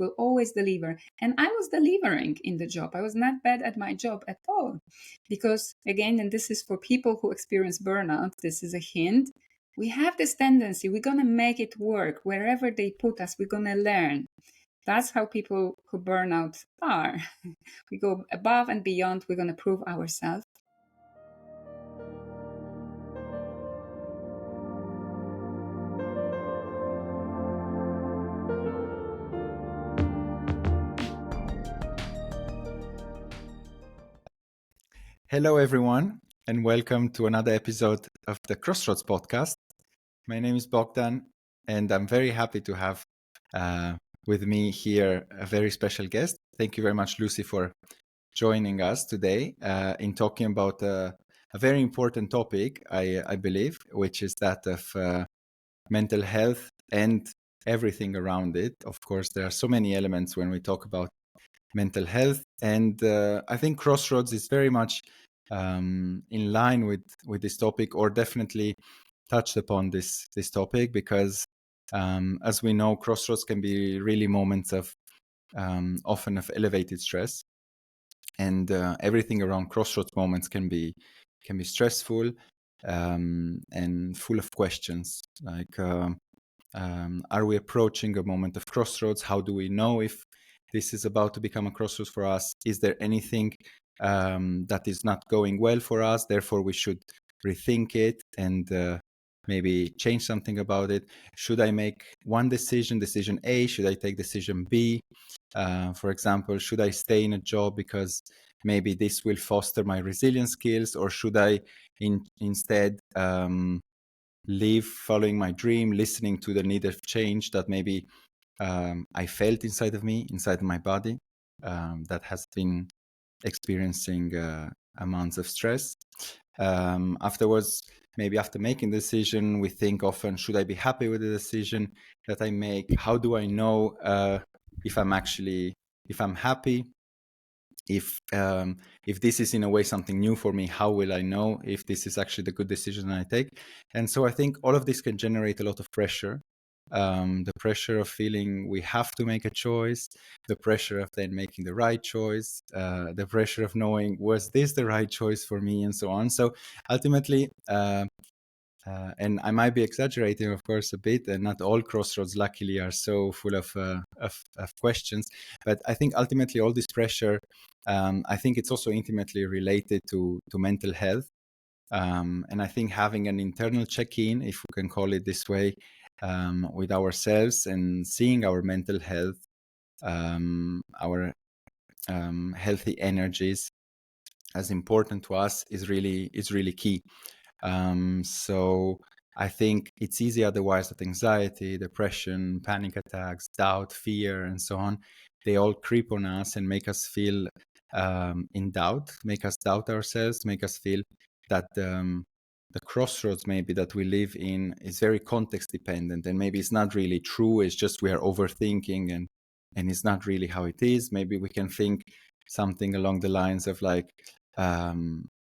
will always deliver. And I was delivering in the job. I was not bad at my job at all. Because again, and this is for people who experience burnout, this is a hint. We have this tendency, we're going to make it work. Wherever they put us, we're going to learn. That's how people who burn out are. We go above and beyond. We're going to prove ourselves. Hello, everyone, and welcome to another episode of the Crossroads podcast. My name is Bogdan, and I'm very happy to have with me here a very special guest. Thank you very much, Lucy, for joining us today in talking about a very important topic, I believe, which is that of mental health and everything around it. Of course, there are so many elements when we talk about mental health, and I think Crossroads is very much in line with this topic, or definitely touched upon this topic, because as we know, Crossroads can be really moments of often of elevated stress, and everything around Crossroads moments can be stressful and full of questions, like are we approaching a moment of crossroads? How do we know if this is about to become a crossroads for us? Is there anything that is not going well for us? Therefore, we should rethink it and maybe change something about it. Should I make one decision A? Should I take decision B? For example, should I stay in a job because maybe this will foster my resilience skills, or should I instead live following my dream, listening to the need of change that maybe I felt inside of me, inside my body, that has been experiencing amounts of stress. Afterwards, maybe after making the decision, we think often, should I be happy with the decision that I make? How do I know if I'm happy? If this is in a way something new for me, how will I know if this is actually the good decision I take? And so I think all of this can generate a lot of pressure. The pressure of feeling we have to make a choice, the pressure of then making the right choice, the pressure of knowing, was this the right choice for me, and so on. So ultimately, and I might be exaggerating, of course, a bit, and not all crossroads, luckily, are so full of questions. But I think ultimately all this pressure, I think it's also intimately related to mental health. And I think having an internal check-in, if we can call it this way, with ourselves and seeing our mental health, our healthy energies as important to us is really key. So I think it's easy otherwise that anxiety, depression, panic attacks, doubt, fear, and so on, they all creep on us and make us feel in doubt, make us doubt ourselves, make us feel that the crossroads maybe that we live in is very context dependent, and maybe it's not really true. It's just we are overthinking, and it's not really how it is. Maybe we can think something along the lines of like,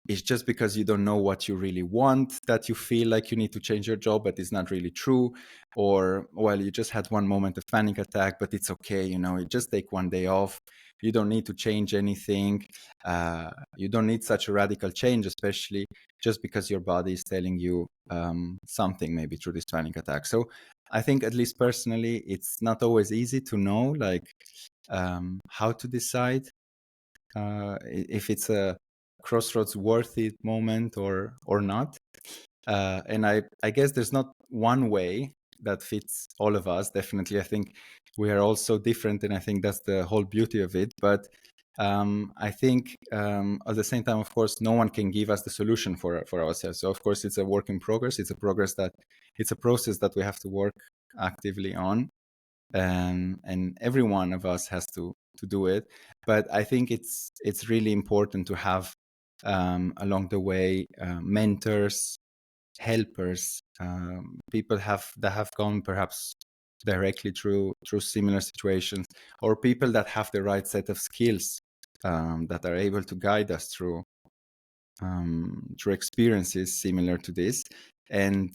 it's just because you don't know what you really want that you feel like you need to change your job, but it's not really true. Or, well, you just had one moment of panic attack, but it's okay, you just take one day off. You don't need to change anything. You don't need such a radical change, especially just because your body is telling you something maybe through this panic attack. So I think, at least personally, it's not always easy to know like how to decide if it's a crossroads worthy moment or not. And I guess there's not one way that fits all of us. Definitely, I think we are all so different, and I think that's the whole beauty of it. But I think at the same time, of course, no one can give us the solution for ourselves. So of course, it's a work in progress. It's a process that we have to work actively on, and every one of us has to do it. But I think it's really important to have along the way mentors, helpers, people that have gone perhaps directly through similar situations, or people that have the right set of skills that are able to guide us through experiences similar to this. And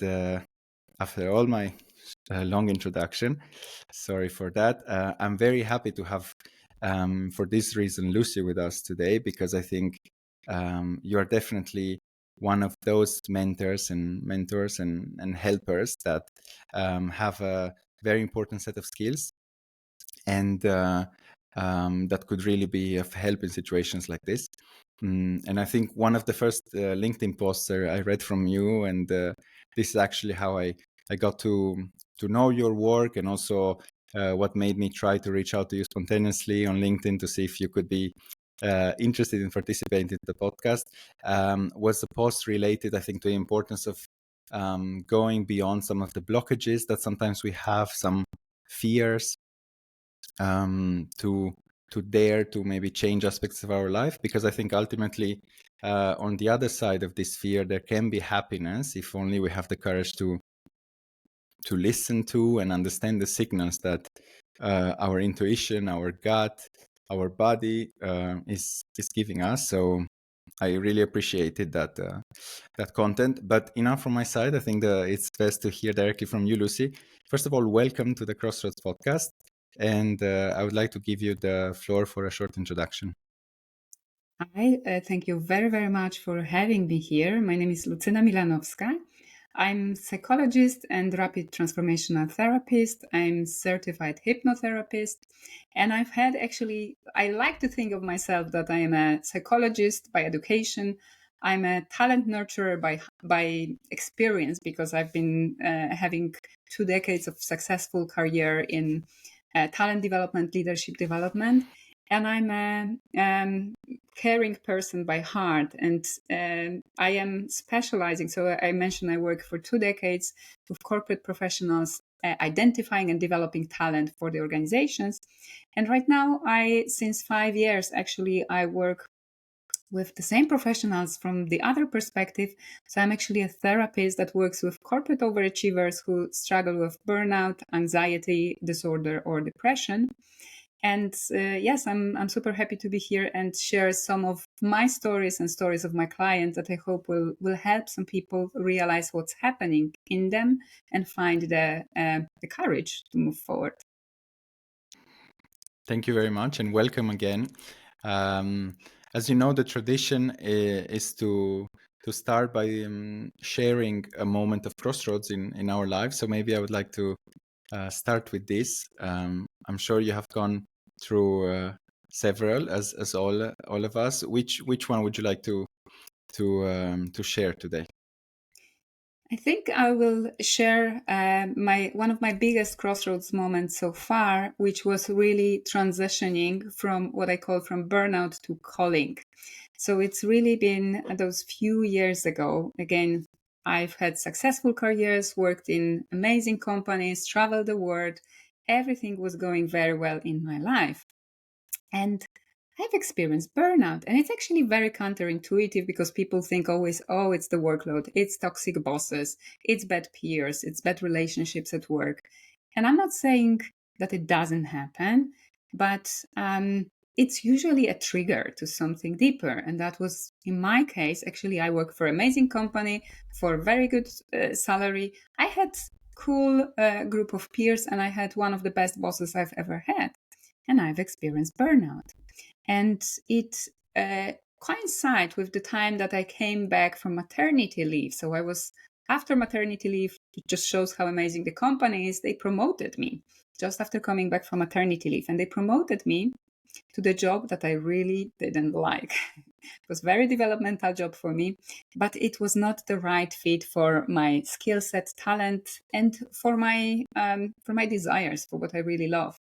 after all my long introduction. Sorry for that. I'm very happy to have, for this reason, Lucy with us today, because I think you are definitely one of those mentors and helpers that have a very important set of skills, and that could really be of help in situations like this. And I think one of the first LinkedIn posts I read from you, and this is actually how I got to know your work, and also what made me try to reach out to you spontaneously on LinkedIn to see if you could be interested in participating in the podcast, was a post related, I think, to the importance of going beyond some of the blockages that sometimes we have, some fears, to dare to maybe change aspects of our life, because I think ultimately on the other side of this fear there can be happiness if only we have the courage to listen to and understand the signals that our intuition, our gut, our body is giving us. So I really appreciated that content. But enough from my side. I think it's best to hear directly from you, Lucy. First of all, welcome to the Crossroads podcast. And I would like to give you the floor for a short introduction. Hi, thank you very, very much for having me here. My name is Lucyna Milanowska. I'm psychologist and rapid transformational therapist. I'm certified hypnotherapist. And I like to think of myself that I am a psychologist by education. I'm a talent nurturer by experience, because I've been having 2 decades of successful career in talent development, leadership development. And I'm a caring person by heart, and I am specializing. So I mentioned I work for 2 decades with corporate professionals, identifying and developing talent for the organizations. And right now, since 5 years, actually, I work with the same professionals from the other perspective. So I'm actually a therapist that works with corporate overachievers who struggle with burnout, anxiety disorder, or depression. And yes, I'm super happy to be here and share some of my stories and stories of my clients that I hope will help some people realize what's happening in them and find the courage to move forward. Thank you very much, and welcome again. As you know, the tradition is to start by sharing a moment of crossroads in our lives. So maybe I would like to start with this. I'm sure you have gone through several, as all of us. Which one would you like to share today? I think I will share one of my biggest crossroads moments so far, which was really transitioning from what I call from burnout to calling. So it's really been those few years ago. Again, I've had successful careers, worked in amazing companies, traveled the world. Everything was going very well in my life. And I've experienced burnout, and it's actually very counterintuitive, because people think always, oh, it's the workload, it's toxic bosses, it's bad peers, it's bad relationships at work. And I'm not saying that it doesn't happen, but it's usually a trigger to something deeper. And that was, in my case, actually, I work for an amazing company for very good salary. I had cool group of peers, and I had one of the best bosses I've ever had. And I've experienced burnout. And it coincided with the time that I came back from maternity leave. So I was after maternity leave. It just shows how amazing the company is. They promoted me just after coming back from maternity leave, and they promoted me to the job that I really didn't like. It was a very developmental job for me, but it was not the right fit for my skill set, talent, and for my desires, for what I really love.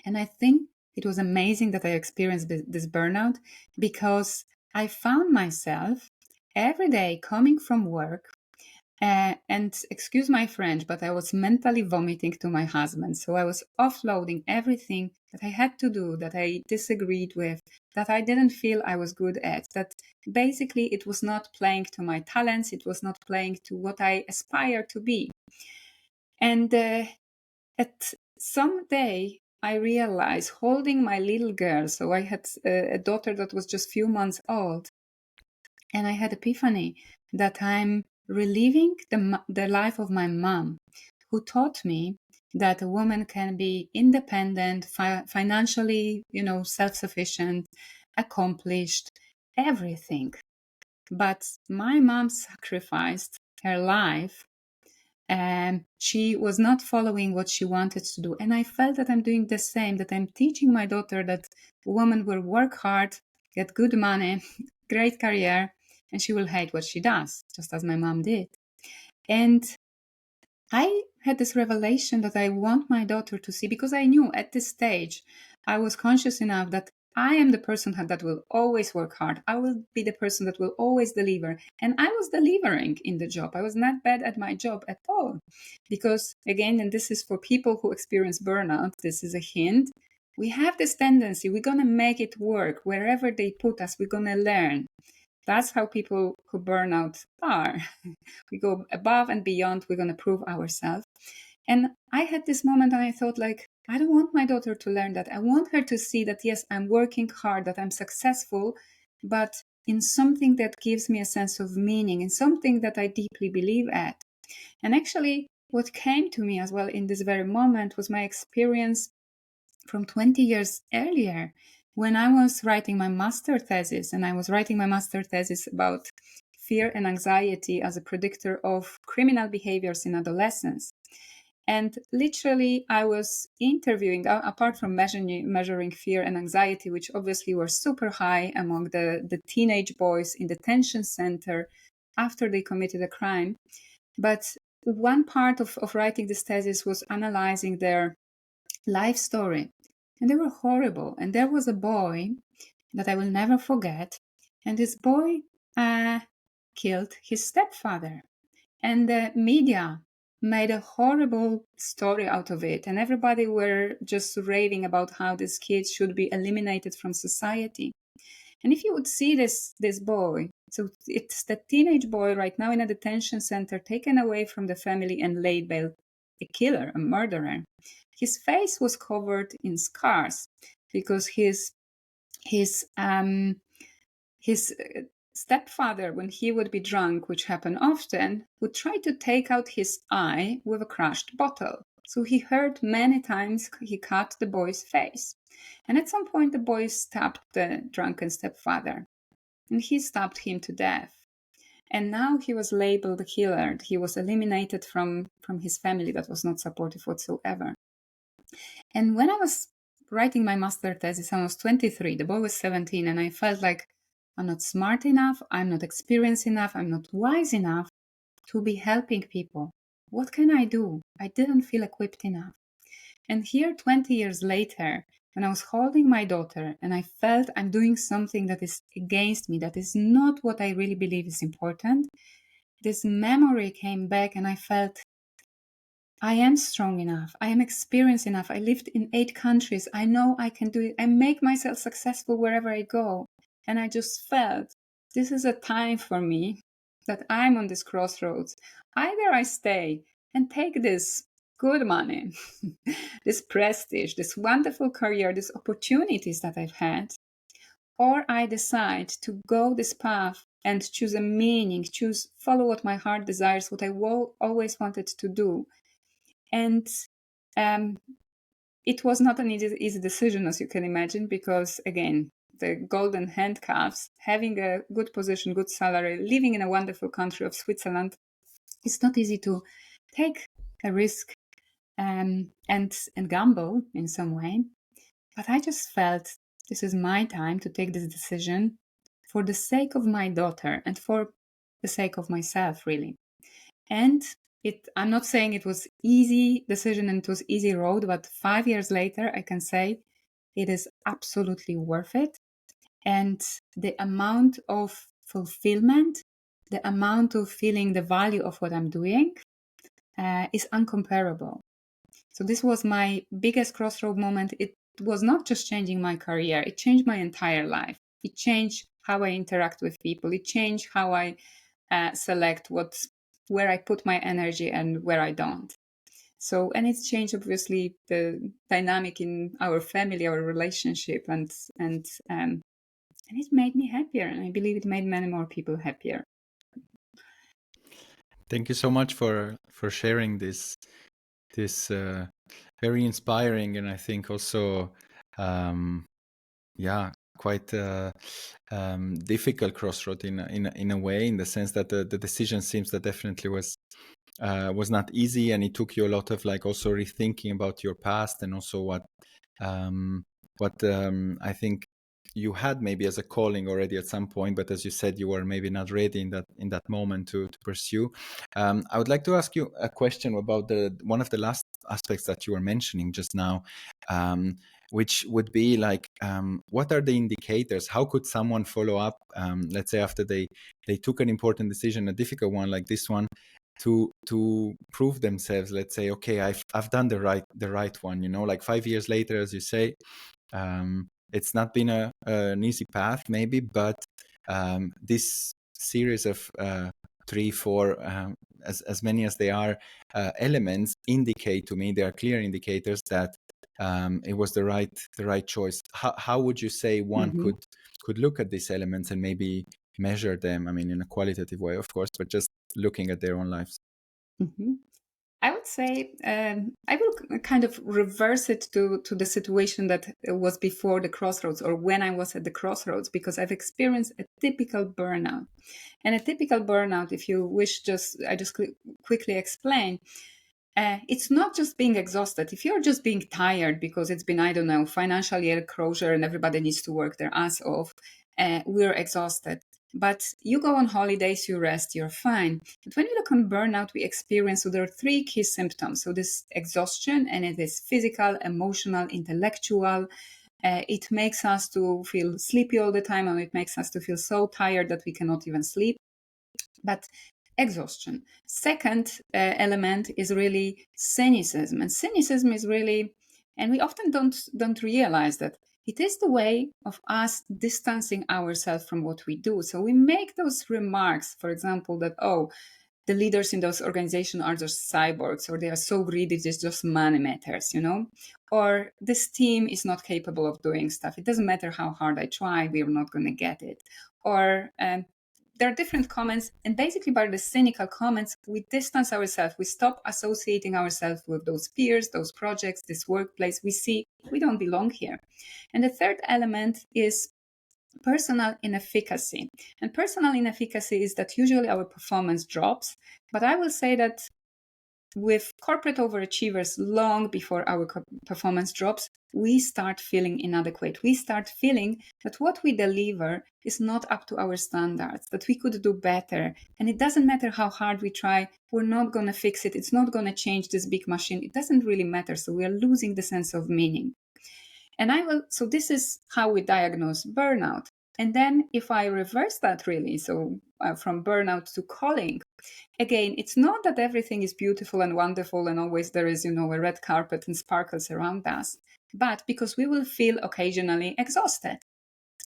And I think it was amazing that I experienced this burnout, because I found myself every day coming from work. And excuse my French, but I was mentally vomiting to my husband. So I was offloading everything that I had to do, that I disagreed with, that I didn't feel I was good at, that basically it was not playing to my talents, it was not playing to what I aspire to be. And at some day, I realized, holding my little girl, so I had a daughter that was just few months old, and I had epiphany that I'm reliving the life of my mom, who taught me that a woman can be independent, financially, self-sufficient, accomplished, everything. But my mom sacrificed her life, and she was not following what she wanted to do. And I felt that I'm doing the same, that I'm teaching my daughter that a woman will work hard, get good money, great career, and she will hate what she does, just as my mom did. And I had this revelation that I want my daughter to see, because I knew at this stage, I was conscious enough that I am the person that will always work hard. I will be the person that will always deliver. And I was delivering in the job. I was not bad at my job at all. Because again, and this is for people who experience burnout, this is a hint. We have this tendency, we're going to make it work. Wherever they put us, we're going to learn. That's how people who burn out are. We go above and beyond. We're going to prove ourselves. And I had this moment and I thought, like, I don't want my daughter to learn that. I want her to see that, yes, I'm working hard, that I'm successful, but in something that gives me a sense of meaning, in something that I deeply believe at. And actually, what came to me as well in this very moment was my experience from 20 years earlier, when I was writing my master thesis. And I was writing my master thesis about fear and anxiety as a predictor of criminal behaviors in adolescence. And literally, I was interviewing, apart from measuring fear and anxiety, which obviously were super high among the teenage boys in the detention center after they committed a crime. But one part of writing this thesis was analyzing their life story. And they were horrible. And there was a boy that I will never forget. And this boy killed his stepfather. And the media made a horrible story out of it. And everybody were just raving about how this kid should be eliminated from society. And if you would see this boy, so it's the teenage boy right now in a detention center, taken away from the family and labeled a killer, a murderer. His face was covered in scars because his stepfather, when he would be drunk, which happened often, would try to take out his eye with a crushed bottle. So he heard many times he cut the boy's face. And at some point, the boy stabbed the drunken stepfather, and he stabbed him to death. And now he was labeled a killer. He was eliminated from his family that was not supportive whatsoever. And when I was writing my master thesis, I was 23, the boy was 17, and I felt like I'm not smart enough, I'm not experienced enough, I'm not wise enough to be helping people. What can I do? I didn't feel equipped enough. And here, 20 years later, when I was holding my daughter and I felt I'm doing something that is against me, that is not what I really believe is important, this memory came back and I felt I am strong enough. I am experienced enough. I lived in 8 countries. I know I can do it. I make myself successful wherever I go. And I just felt this is a time for me that I'm on this crossroads. Either I stay and take this good money, this prestige, this wonderful career, these opportunities that I've had, or I decide to go this path and choose a meaning, follow what my heart desires, what I always wanted to do. And it was not an easy decision, as you can imagine, because, again, the golden handcuffs, having a good position, good salary, living in a wonderful country of Switzerland, it's not easy to take a risk and gamble in some way. But I just felt this is my time to take this decision for the sake of my daughter and for the sake of myself, really. And I'm not saying it was easy decision and it was easy road, but 5 years later, I can say it is absolutely worth it. And the amount of fulfillment, the amount of feeling the value of what I'm doing is uncomparable. So this was my biggest crossroad moment. It was not just changing my career. It changed my entire life. It changed how I interact with people. It changed how I select where I put my energy and where I don't. So, and it's changed obviously the dynamic in our family, our relationship, and it made me happier, and I believe it made many more people happier. Thank you so much for sharing this It is very inspiring, and I think also, um, yeah, quite difficult crossroad in a way, in the sense that the decision seems that definitely was not easy, and it took you a lot of like also rethinking about your past, and also um, what I think you had maybe as a calling already at some point, but as you said, you were maybe not ready in that moment to pursue. I would like to ask you a question about the one of the last aspects that you were mentioning just now, which would be like, what are the indicators? How could someone follow up, let's say after they took an important decision, a difficult one like this one, to prove themselves, let's say, okay, I've done the right one, you know, like 5 years later, as you say. It's not been an easy path maybe, but this series of 3 4, as many as they are, elements indicate to me, they are clear indicators that it was the right choice. How would you say one Hmm. could look at these elements and maybe measure them? I mean, in a qualitative way, of course, but just looking at their own lives. Hmm. I would say I will kind of reverse it to the situation that was before the crossroads, or when I was at the crossroads, because I've experienced a typical burnout. And a typical burnout, if you wish, I just quickly explain. It's not just being exhausted. If you're just being tired because it's been, I don't know, financial year closure and everybody needs to work their ass off, we're exhausted. But you go on holidays, you rest, you're fine. But when we look on burnout, we experience, so there are 3 key symptoms. So this exhaustion, and it is physical, emotional, intellectual. It makes us to feel sleepy all the time, and it makes us to feel so tired that we cannot even sleep. But exhaustion. Second element is really cynicism, and cynicism is really, and we often don't realize that it is the way of us distancing ourselves from what we do. So we make those remarks, for example, that, oh, the leaders in those organizations are just cyborgs, or they are so greedy, it's just money matters, you know? Or this team is not capable of doing stuff. It doesn't matter how hard I try, we're not going to get it. Or there are different comments, and basically by the cynical comments, we distance ourselves. We stop associating ourselves with those peers, those projects, this workplace. We see we don't belong here. And the third element is personal inefficacy. And personal inefficacy is that usually our performance drops. But I will say that with corporate overachievers, long before our performance drops, we start feeling inadequate. We start feeling that what we deliver is not up to our standards, that we could do better. And it doesn't matter how hard we try, we're not going to fix it. It's not going to change this big machine. It doesn't really matter. So we are losing the sense of meaning. So this is how we diagnose burnout. And then if I reverse that really, so from burnout to calling, again, it's not that everything is beautiful and wonderful and always there is, a red carpet and sparkles around us, but because we will feel occasionally exhausted,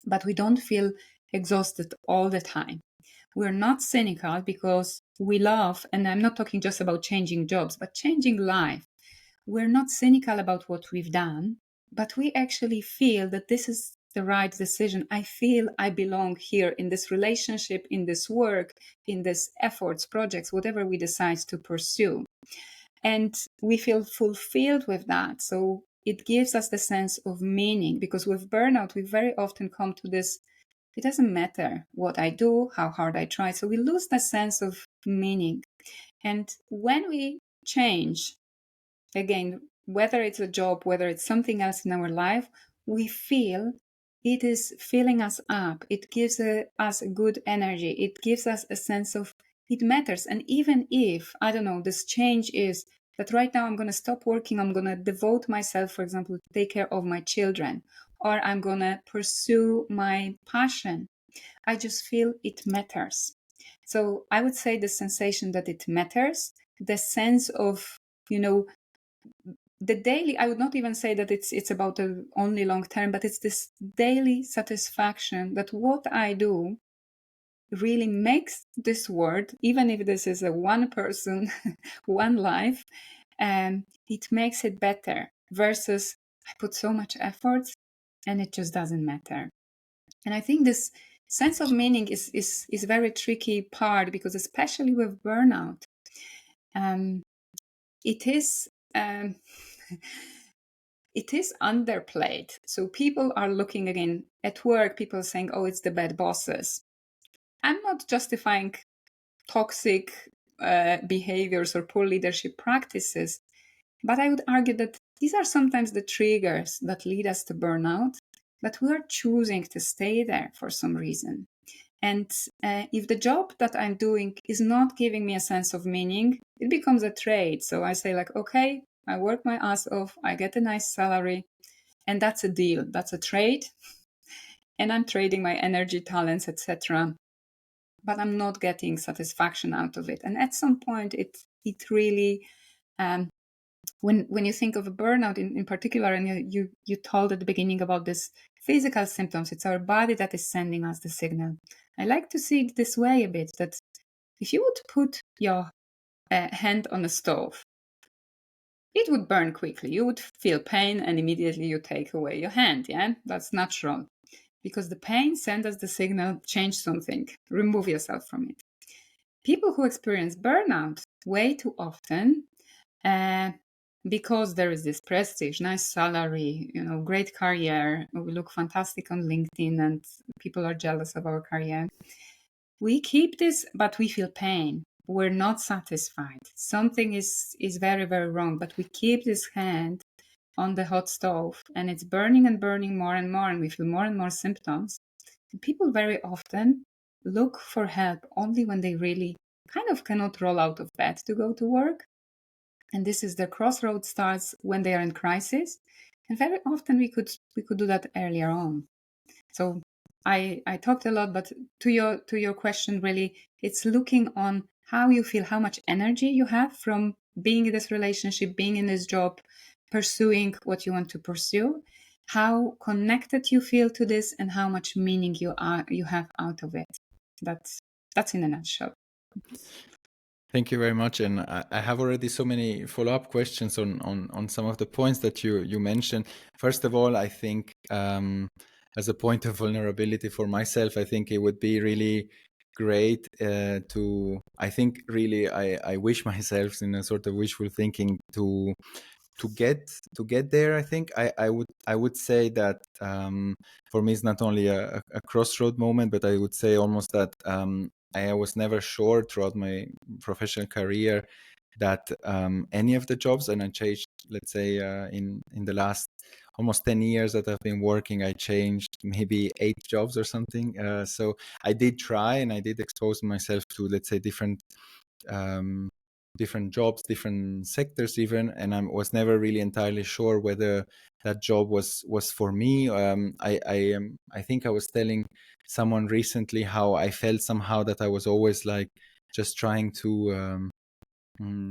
but we don't feel exhausted all the time. We're not cynical because we love, and I'm not talking just about changing jobs, but changing life. We're not cynical about what we've done, but we actually feel that this is the right decision. I feel I belong here in this relationship, in this work, in this efforts, projects, whatever we decide to pursue. And we feel fulfilled with that. So it gives us the sense of meaning, because with burnout, we very often come to this, it doesn't matter what I do, how hard I try. So we lose the sense of meaning. And when we change, again, whether it's a job, whether it's something else in our life, we feel it is filling us up. It gives us a good energy. It gives us a sense of it matters. And even if, I don't know, this change is that right now I'm going to stop working, I'm going to devote myself, for example, to take care of my children, or I'm going to pursue my passion, I just feel it matters. So I would say the sensation that it matters, the sense of, the daily, I would not even say that it's about the only long term, but it's this daily satisfaction that what I do really makes this world, even if this is a one person, one life, and it makes it better versus I put so much effort and it just doesn't matter. And I think this sense of meaning is very tricky part, because especially with burnout, it is um, it is underplayed. So people are looking again at work, people are saying, oh, it's the bad bosses. I'm not justifying toxic behaviors or poor leadership practices, but I would argue that these are sometimes the triggers that lead us to burnout, but we are choosing to stay there for some reason. And if the job that I'm doing is not giving me a sense of meaning, it becomes a trade. So I say, like, okay, I work my ass off, I get a nice salary, and that's a deal, that's a trade. And I'm trading my energy, talents, etc. But I'm not getting satisfaction out of it. And at some point, it really, um, when you think of a burnout in particular, and you told at the beginning about this physical symptoms, it's our body that is sending us the signal. I like to see it this way a bit, that if you would put your hand on a stove, it would burn quickly. You would feel pain and immediately you take away your hand. Yeah, that's natural, because the pain sends us the signal, change something, remove yourself from it. People who experience burnout way too often, uh, because there is this prestige, nice salary, great career, we look fantastic on LinkedIn and people are jealous of our career. We keep this, but we feel pain. We're not satisfied. Something is very, very wrong, but we keep this hand on the hot stove and it's burning and burning more and more, and we feel more and more symptoms. People very often look for help only when they really kind of cannot roll out of bed to go to work. And this is the crossroad starts when they are in crisis. And very often we could do that earlier on. So I talked a lot, but to your question, really, it's looking on how you feel, how much energy you have from being in this relationship, being in this job, pursuing what you want to pursue, how connected you feel to this, and how much meaning you have out of it. That's in a nutshell. Thank you very much. And I have already so many follow-up questions on some of the points that you mentioned. First of all, I think as a point of vulnerability for myself, I think it would be really great I think really I wish myself, in a sort of wishful thinking, to get there. I think I would say that for me it's not only a crossroad moment, but I would say almost that I was never sure throughout my professional career that any of the jobs, and I changed, let's say, in the last almost 10 years that I've been working, I changed maybe 8 jobs or something. So I did try and I did expose myself to, let's say, um, different jobs, different sectors even, and I was never really entirely sure whether that job was for me. I think I was telling someone recently how I felt somehow that I was always like just trying to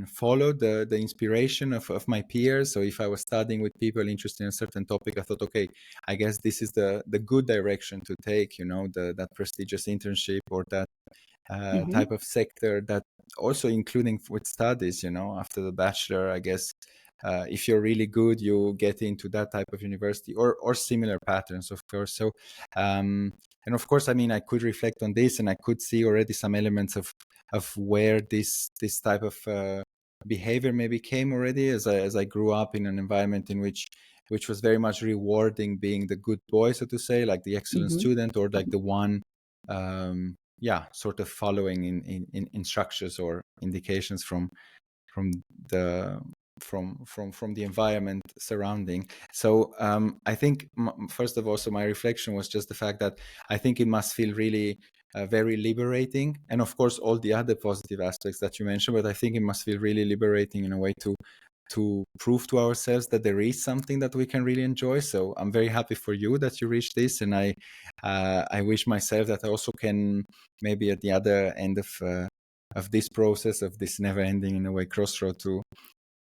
follow the inspiration of my peers. So if I was studying with people interested in a certain topic, I thought, okay, I guess this is the good direction to take, that prestigious internship or that Mm-hmm. type of sector, that also including with studies, after the bachelor, I guess if you're really good, you get into that type of university or similar patterns, of course. So and of course, I mean, I could reflect on this and I could see already some elements of where this type of behavior maybe came already as I grew up in an environment in which was very much rewarding being the good boy, so to say, like the excellent Mm-hmm. student, or like the one sort of following in structures or indications from the from the environment surrounding. So I think first of all, so my reflection was just the fact that I think it must feel really very liberating, and of course all the other positive aspects that you mentioned, but I think it must feel really liberating in a way to prove to ourselves that there is something that we can really enjoy. So I'm very happy for you that you reached this, and I wish myself that I also can, maybe at the other end of this process, of this never ending in a way crossroad, to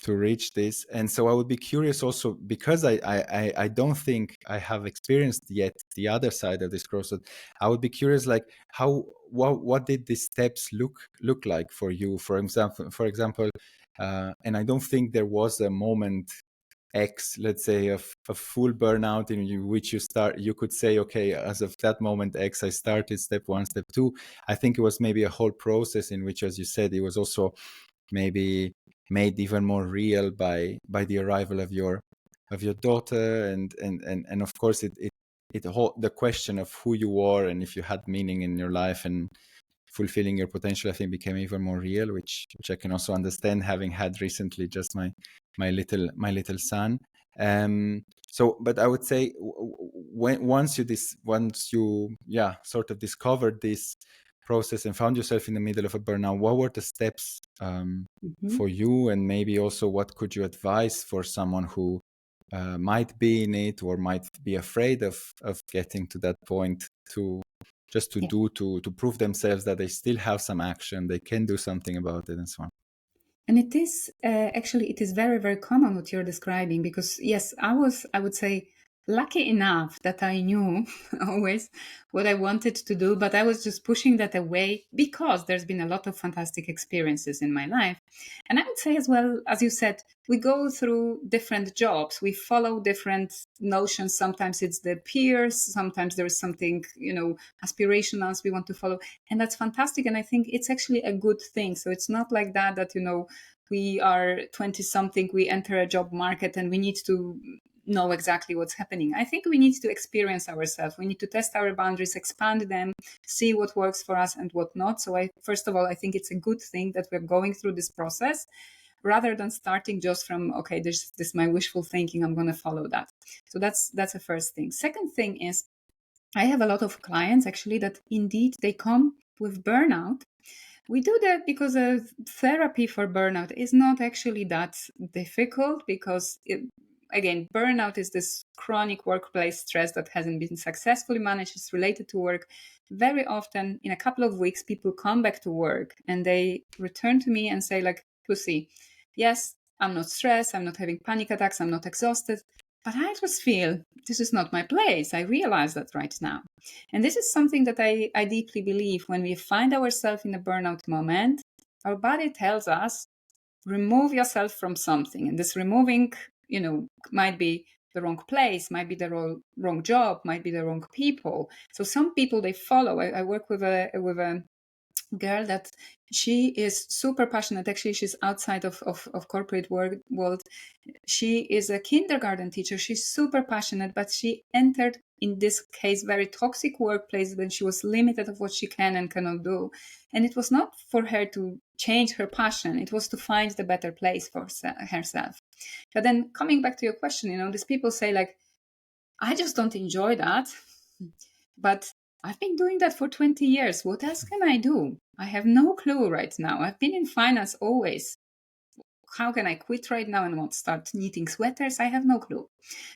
reach this. And so I would be curious also, because I don't think I have experienced yet the other side of this crossroad. I would be curious, like what did these steps look like for you, for example, and I don't think there was a moment X, let's say, of full burnout which you could say, okay, as of that moment X, I started step one, step two. I think it was maybe a whole process in which, as you said, it was also maybe made even more real by the arrival of your daughter, and of course the question of who you are and if you had meaning in your life and fulfilling your potential, I think, became even more real, which I can also understand, having had recently just my little son. But I would say once you sort of discovered this process and found yourself in the middle of a burnout, what were the steps Mhm. for you, and maybe also what could you advise for someone who might be in it or might be afraid of getting to that point, to just to Yeah. do to prove themselves that they still have some action, they can do something about it, and so on. And it is actually, it is very, very common what you're describing, because yes, I would say, lucky enough that I knew always what I wanted to do, but I was just pushing that away because there's been a lot of fantastic experiences in my life. And I would say as well, as you said, we go through different jobs, we follow different notions. Sometimes it's the peers, sometimes there is something, aspirational we want to follow. And that's fantastic. And I think it's actually a good thing. So it's not like that, we are 20 something, we enter a job market and we need to know exactly what's happening. I think we need to experience ourselves. We need to test our boundaries, expand them, see what works for us and what not. So first of all, I think it's a good thing that we're going through this process rather than starting just from, okay, this is my wishful thinking, I'm going to follow that. So that's the first thing. Second thing is, I have a lot of clients actually that indeed they come with burnout. We do that because therapy for burnout is not actually that difficult, because again, burnout is this chronic workplace stress that hasn't been successfully managed. It's related to work. Very often, in a couple of weeks, people come back to work and they return to me and say, like, Lucy, yes, I'm not stressed, I'm not having panic attacks, I'm not exhausted, but I just feel this is not my place. I realize that right now. And this is something that I deeply believe. When we find ourselves in a burnout moment, our body tells us, remove yourself from something. And this removing, might be the wrong place, might be the wrong job, might be the wrong people. So some people, they follow. I work with a girl that she is super passionate. Actually, she's outside of corporate world. She is a kindergarten teacher. She's super passionate, but she entered, in this case, very toxic workplace when she was limited of what she can and cannot do. And it was not for her to change her passion. It was to find the better place for herself. But then coming back to your question, these people say, like, I just don't enjoy that. But I've been doing that for 20 years. What else can I do? I have no clue right now. I've been in finance always. How can I quit right now and want to start knitting sweaters? I have no clue.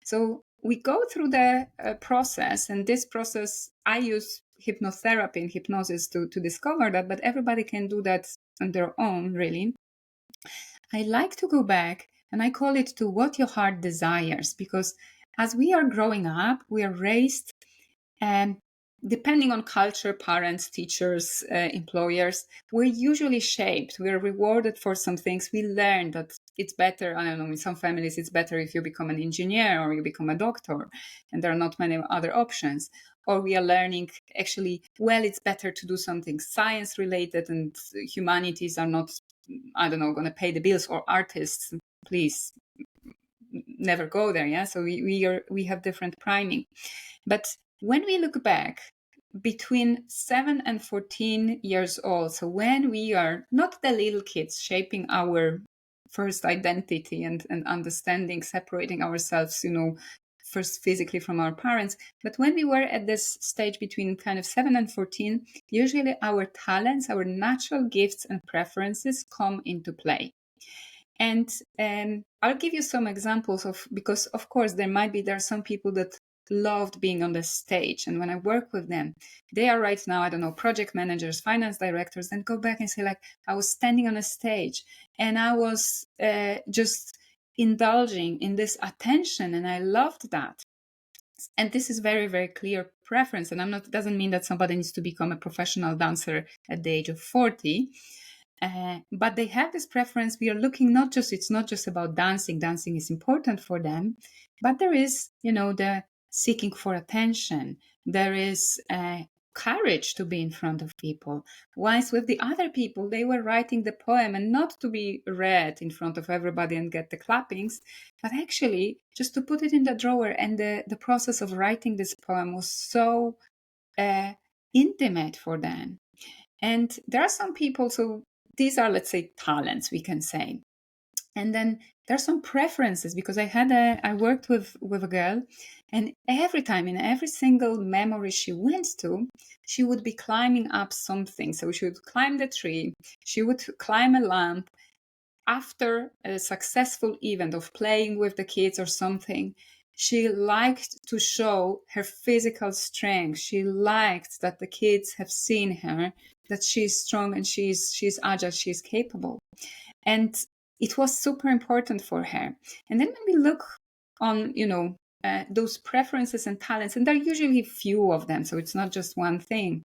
So we go through the process, and this process, I use hypnotherapy and hypnosis to discover that, but everybody can do that on their own, really. I like to go back and I call it to what your heart desires, because as we are growing up, we are raised, and depending on culture, parents, teachers, employers, we're usually shaped. We're rewarded for some things. We learn that it's better. I don't know, in some families, it's better if you become an engineer or you become a doctor, and there are not many other options. Or we are learning, actually, well, it's better to do something science related, and humanities are not, I don't know, going to pay the bills, or artists, please never go there. Yeah. So we have different priming. But when we look back, between 7 and 14 years old, so when we are not the little kids shaping our first identity and understanding, separating ourselves, first physically from our parents, but when we were at this stage between kind of 7 and 14, usually our talents, our natural gifts and preferences come into play. And I'll give you some examples of, because of course there are some people that loved being on the stage, and when I work with them, they are right now, I don't know, project managers, finance directors, and go back and say, like, I was standing on a stage and I was just indulging in this attention, and I loved that. And this is very, very clear preference. And doesn't mean that somebody needs to become a professional dancer at the age of 40. But they have this preference. We are looking, it's not just about dancing. Dancing is important for them, but there is, the seeking for attention. There is courage to be in front of people. Whilst with the other people, they were writing the poem and not to be read in front of everybody and get the clappings, but actually just to put it in the drawer. And the process of writing this poem was so intimate for them. And there are some people, so these are, let's say, talents, we can say. And then there's some preferences, because I worked with a girl, and every time in every single memory she went to, she would be climbing up something. So she would climb the tree, she would climb a lamp after a successful event of playing with the kids or something. She liked to show her physical strength. She liked that the kids have seen her, that she's strong and she's agile, she's capable. And it was super important for her. And then when we look on, those preferences and talents, and there are usually few of them, so it's not just one thing,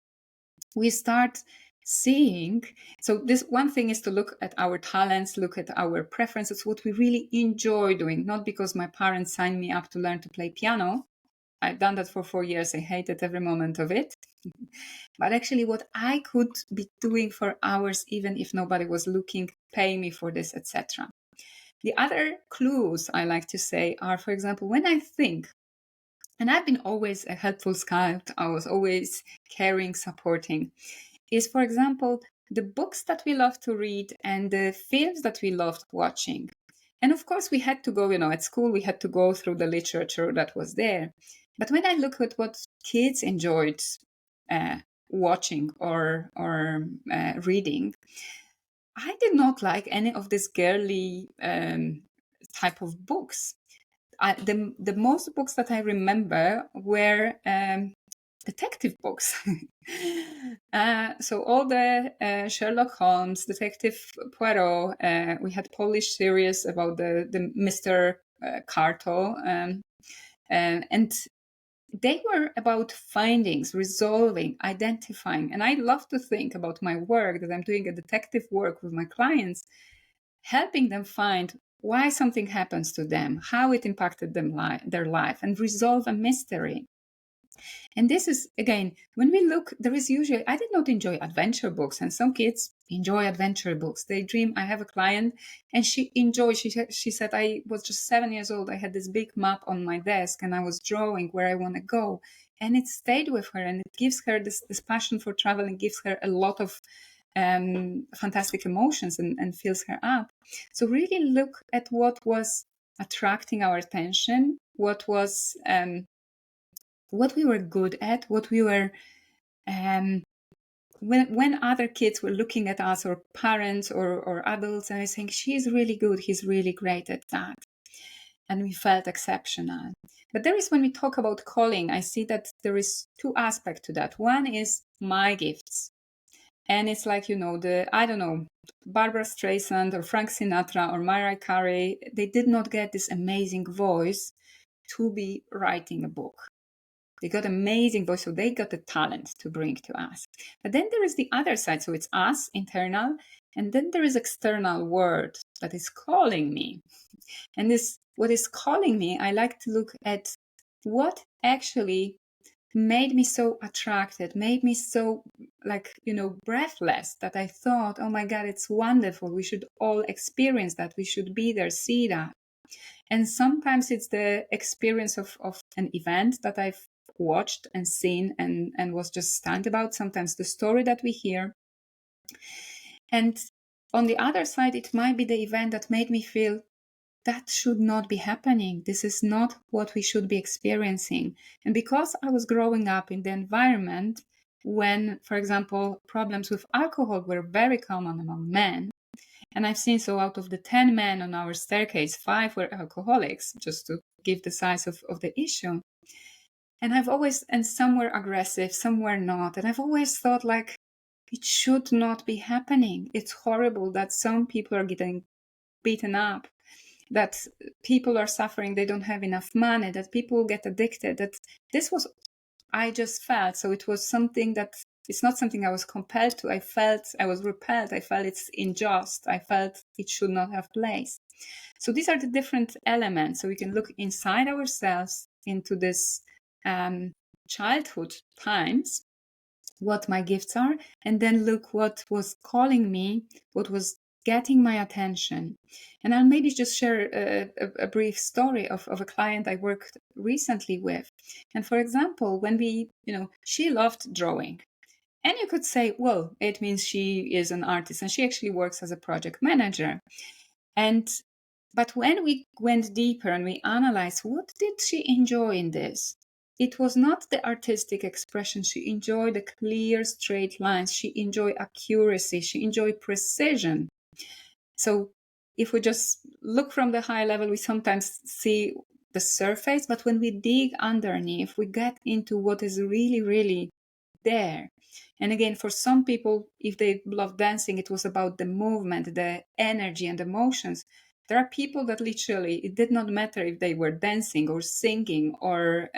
we start seeing. So this one thing is to look at our talents, look at our preferences, what we really enjoy doing, not because my parents signed me up to learn to play piano. I've done that for 4 years. I hated every moment of it. But actually what I could be doing for hours, even if nobody was looking, pay me for this, etc. The other clues I like to say are, for example, when I think, and I've been always a helpful scout, I was always caring, supporting, is, for example, the books that we love to read and the films that we loved watching. And of course, we had to go, at school, we had to go through the literature that was there. But when I look at what kids enjoyed watching or reading, I did not like any of these girly type of books. The most books that I remember were detective books. So all the Sherlock Holmes, Detective Poirot, we had Polish series about the Mr. Carto, and they were about findings, resolving, identifying. And I love to think about my work, that I'm doing a detective work with my clients, helping them find why something happens to them, how it impacted their life, and resolve a mystery. And this is, again, when we look, there is usually, I did not enjoy adventure books, and some kids enjoy adventure books. They dream. I have a client, and she enjoys, she said, I was just 7 years old. I had this big map on my desk, and I was drawing where I want to go. And it stayed with her, and it gives her this passion for traveling, gives her a lot of fantastic emotions and fills her up. So really look at what was attracting our attention, what was what we were good at, what we were when other kids were looking at us, or parents or adults, and I think she's really good, he's really great at that, and we felt exceptional. But there is, when we talk about calling, I see that there is two aspects to that. One is my gifts, and it's like, I don't know, Barbara Streisand or Frank Sinatra or Mariah Carey, they did not get this amazing voice to be writing a book. They got amazing voice, so they got the talent to bring to us. But then there is the other side, so it's us, internal, and then there is external world that is calling me. And this, what is calling me, I like to look at what actually made me so attracted, made me so breathless, that I thought, oh my God, it's wonderful. We should all experience that. We should be there, see that. And sometimes it's the experience of an event that I've watched and seen and was just stunned about. Sometimes the story that we hear. And on the other side, it might be the event that made me feel that should not be happening. This is not what we should be experiencing. And because I was growing up in the environment when, for example, problems with alcohol were very common among men, and I've seen, so out of the 10 men on our staircase, 5 were alcoholics, just to give the size of the issue. And some were aggressive, some were not. And I've always thought, it should not be happening. It's horrible that some people are getting beaten up, that people are suffering, they don't have enough money, that people get addicted, that this was, I just felt. So it was something that, it's not something I was compelled to. I felt I was repelled. I felt it's unjust. I felt it should not have place. So these are the different elements. So we can look inside ourselves into this childhood times, what my gifts are, and then look what was calling me, what was getting my attention. And I'll maybe just share a brief story of a client I worked recently with. And for example, when she loved drawing. And you could say, well, it means she is an artist and she actually works as a project manager. And but when we went deeper and we analyzed what did she enjoy in this, it was not the artistic expression. She enjoyed the clear, straight lines. She enjoyed accuracy. She enjoyed precision. So if we just look from the high level, we sometimes see the surface, but when we dig underneath, we get into what is really, really there. And again, for some people, if they love dancing, it was about the movement, the energy, and emotions. There are people that literally, it did not matter if they were dancing or singing or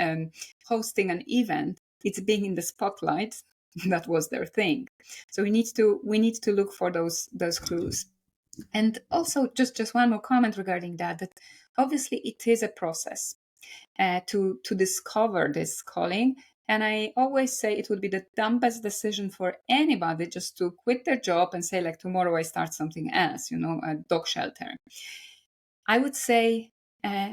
hosting an event. It's being in the spotlight. That was their thing. So we need to look for those clues. And also, just one more comment regarding that obviously it is a process to discover this calling. And I always say it would be the dumbest decision for anybody just to quit their job and say, like, tomorrow I start something else, a dog shelter. I would say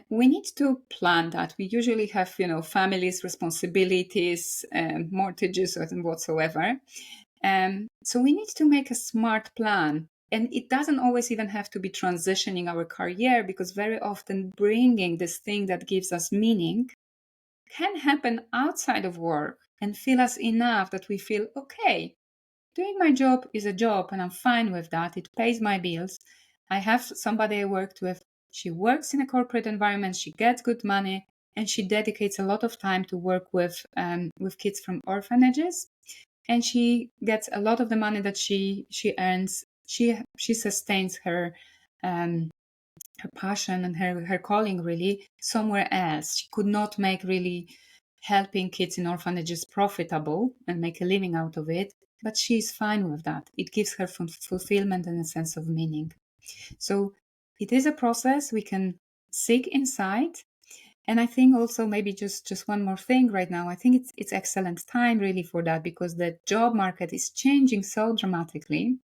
we need to plan that. We usually have, families, responsibilities, mortgages, and whatsoever. So we need to make a smart plan. And it doesn't always even have to be transitioning our career, because very often bringing this thing that gives us meaning can happen outside of work and feel us enough that we feel, okay, doing my job is a job and I'm fine with that. It pays my bills. I have somebody I worked with. She works in a corporate environment. She gets good money and she dedicates a lot of time to work with kids from orphanages. And she gets a lot of the money that she earns. She sustains her passion and her calling really somewhere else. She could not make really helping kids in orphanages profitable and make a living out of it, but she's fine with that. It gives her fulfillment and a sense of meaning. So it is a process we can seek inside. And I think also maybe just one more thing right now. I think it's excellent time really for that, because the job market is changing so dramatically.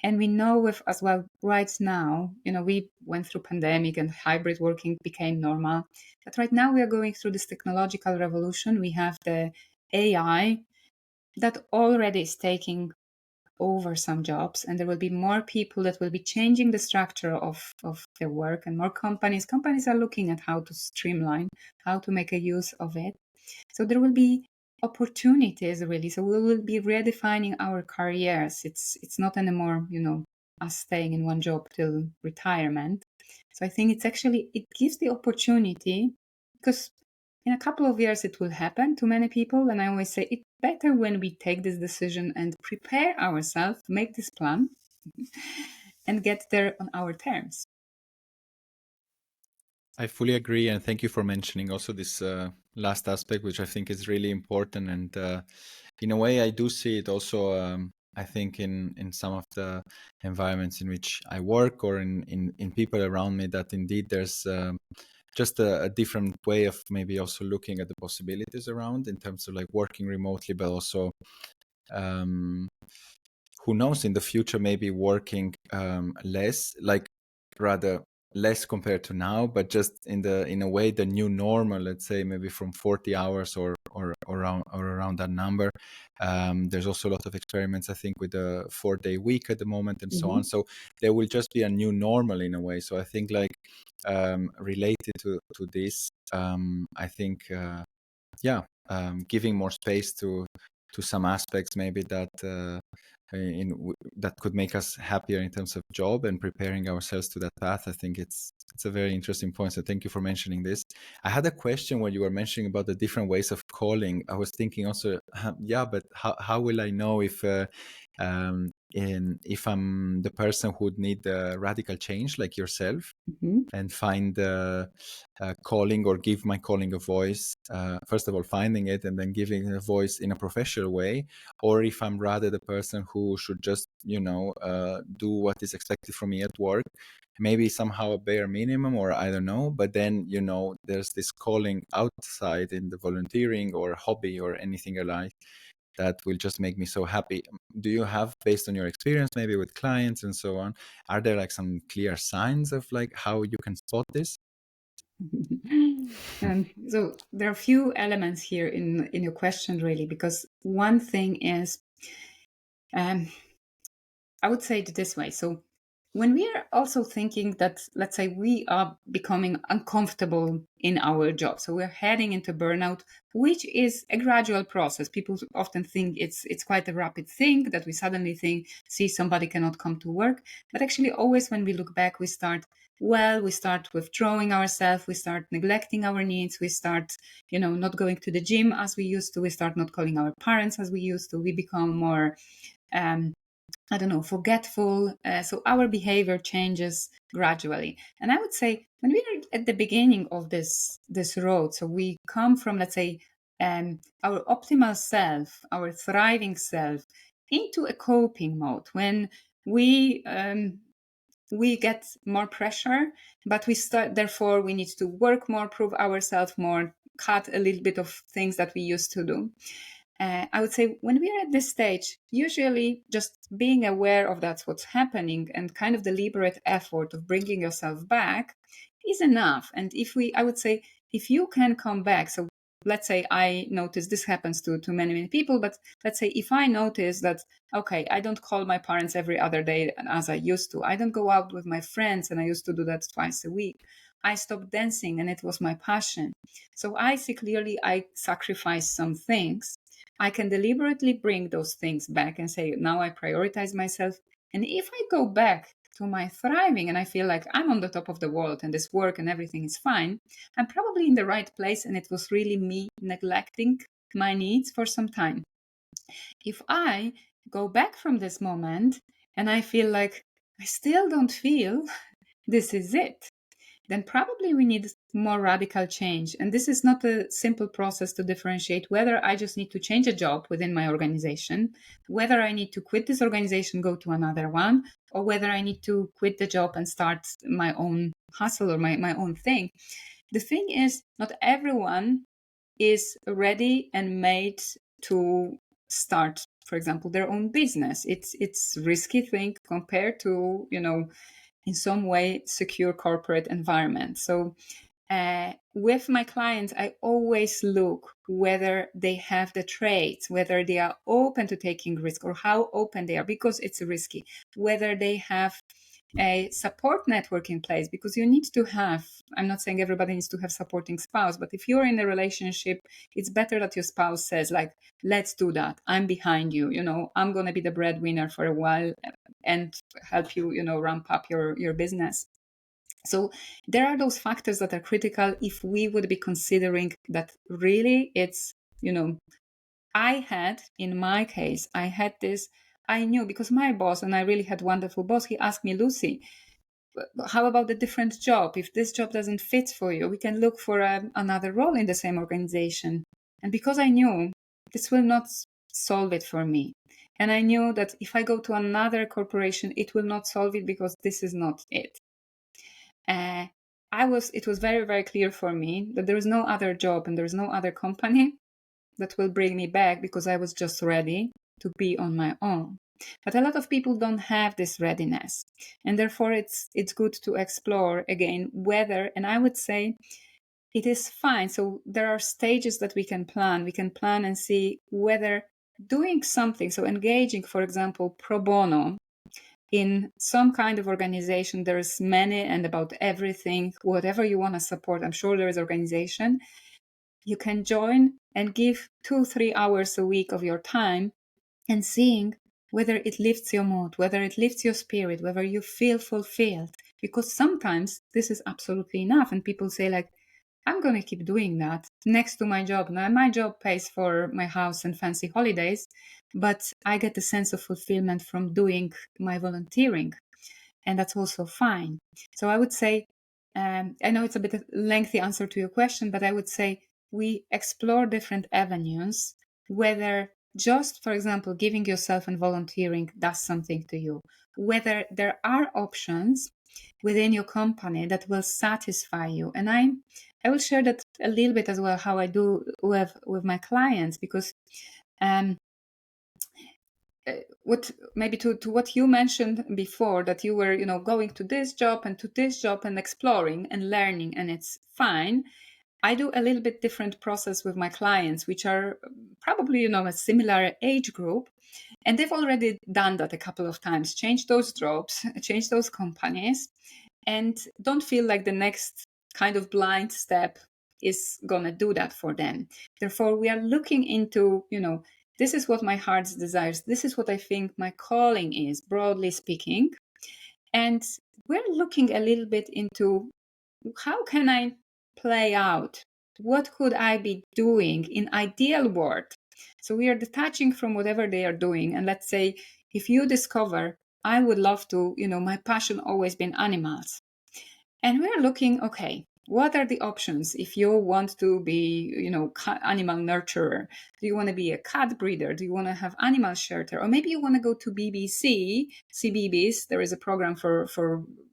And we know with as well right now, we went through pandemic and hybrid working became normal. But right now we are going through this technological revolution. We have the AI that already is taking over some jobs, and there will be more people that will be changing the structure of their work, and more companies are looking at how to streamline, how to make a use of it. So there will be opportunities really. So we will be redefining our careers. It's not anymore, us staying in one job till retirement. So I think it gives the opportunity, because in a couple of years it will happen to many people. And I always say it's better when we take this decision and prepare ourselves, make this plan, and get there on our terms. I fully agree, and thank you for mentioning also this last aspect, which I think is really important. And in a way, I do see it also. I think in some of the environments in which I work, or in people around me, that indeed there's just a different way of maybe also looking at the possibilities around, in terms of like working remotely, but also who knows, in the future maybe working less, like rather less compared to now, but just in a way the new normal, let's say maybe from 40 hours or around that number. There's also a lot of experiments, I think, with a 4-day week at the moment and so on. So there will just be a new normal in a way. So I think like related to this, I think giving more space to some aspects maybe that that could make us happier in terms of job, and preparing ourselves to that path. I think it's a very interesting point. So thank you for mentioning this. I had a question when you were mentioning about the different ways of calling. I was thinking also, but how will I know if if I'm the person who would need the radical change like yourself, and find calling, or give my calling a voice, first of all finding it and then giving it a voice in a professional way, or if I'm rather the person who should just do what is expected from me at work, maybe somehow a bare minimum, or I don't know, but then there's this calling outside in the volunteering or hobby or anything alike that will just make me so happy. Do you have, based on your experience, maybe with clients and so on, are there like some clear signs of like how you can spot this? So there are a few elements here in your question, really, because one thing is, um, I would say it this way. So when we are also thinking that, let's say, we are becoming uncomfortable in our job, so we're heading into burnout, which is a gradual process. People often think it's quite a rapid thing, that we suddenly think, see, somebody cannot come to work. But actually, always when we look back, we start withdrawing ourselves, we start neglecting our needs, we start, not going to the gym as we used to, we start not calling our parents as we used to, we become more I don't know, forgetful. So our behavior changes gradually. And I would say when we are at the beginning of this road, so we come from, let's say, our optimal self, our thriving self, into a coping mode when we get more pressure, but we start. Therefore, we need to work more, prove ourselves more, cut a little bit of things that we used to do. I would say when we are at this stage, usually just being aware of that's what's happening and kind of deliberate effort of bringing yourself back is enough. And I would say, if you can come back, so let's say I notice this happens to many, many people, but let's say if I notice that, okay, I don't call my parents every other day as I used to, I don't go out with my friends, and I used to do that twice a week. I stopped dancing and it was my passion. So I see clearly I sacrificed some things. I can deliberately bring those things back and say, now I prioritize myself. And if I go back to my thriving and I feel like I'm on the top of the world and this work and everything is fine, I'm probably in the right place, and it was really me neglecting my needs for some time. If I go back from this moment and I feel like I still don't feel this is it, then probably we need more radical change. And this is not a simple process to differentiate whether I just need to change a job within my organization, whether I need to quit this organization, go to another one, or whether I need to quit the job and start my own hustle or my own thing. The thing is, not everyone is ready and made to start, for example, their own business. It's risky thing compared to, in some way secure corporate environment. So with my clients, I always look whether they have the traits, whether they are open to taking risk or how open they are, because it's risky, whether they have a support network in place, because you need to have, I'm not saying everybody needs to have supporting spouse, but if you're in a relationship, it's better that your spouse says, like, let's do that, I'm behind you, I'm going to be the breadwinner for a while and help you, ramp up your business. So there are those factors that are critical if we would be considering that really it's, in my case, I had this, I knew, because my boss, and I really had wonderful boss, he asked me, Lucy, how about a different job? If this job doesn't fit for you, we can look for another role in the same organization. And because I knew this will not solve it for me, and I knew that if I go to another corporation, it will not solve it because this is not it. It was very, very clear for me that there is no other job and there is no other company that will bring me back, because I was just ready to be on my own. But a lot of people don't have this readiness, and therefore it's good to explore again whether, and I would say it is fine. So there are stages that we can plan. We can plan and see whether doing something, so engaging, for example, pro bono in some kind of organization. There's many and about everything, whatever you want to support. I'm sure there is organization. You can join and give 2-3 hours a week of your time, and seeing whether it lifts your mood, whether it lifts your spirit, whether you feel fulfilled. Because sometimes this is absolutely enough. And people say, like, I'm going to keep doing that next to my job. Now, my job pays for my house and fancy holidays, but I get a sense of fulfillment from doing my volunteering. And that's also fine. So I would say, I know it's a bit of a lengthy answer to your question, but I would say we explore different avenues, whether just, for example, giving yourself and volunteering does something to you, whether there are options within your company that will satisfy you. And I will share that a little bit as well, how I do with my clients, because what maybe to what you mentioned before, that you were going to this job and to this job and exploring and learning, and it's fine. I do a little bit different process with my clients, which are probably a similar age group, and they've already done that a couple of times, change those jobs, change those companies, and don't feel like the next kind of blind step is going to do that for them. Therefore, we are looking into, this is what my heart desires. This is what I think my calling is, broadly speaking. And we're looking a little bit into how can I play out? What could I be doing in ideal world? So we are detaching from whatever they are doing. And let's say if you discover, I would love to, my passion always been animals. And we're looking, okay, what are the options if you want to be, animal nurturer? Do you want to be a cat breeder? Do you want to have animal shelter? Or maybe you want to go to BBC, CBeebies, there is a program for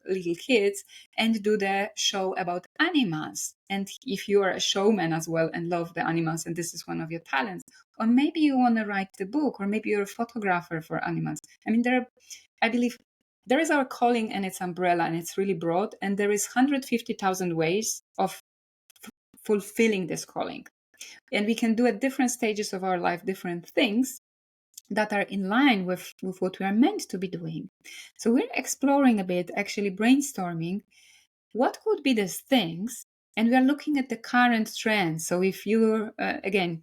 little kids, and do the show about animals. And if you are a showman as well and love the animals, and this is one of your talents, or maybe you want to write the book, or maybe you're a photographer for animals. I mean, I believe there is our calling and its umbrella, and it's really broad, and there is 150,000 ways of fulfilling this calling, and we can do at different stages of our life different things that are in line with what we are meant to be doing. So we're exploring a bit, actually brainstorming what could be these things, and we are looking at the current trends. So if you again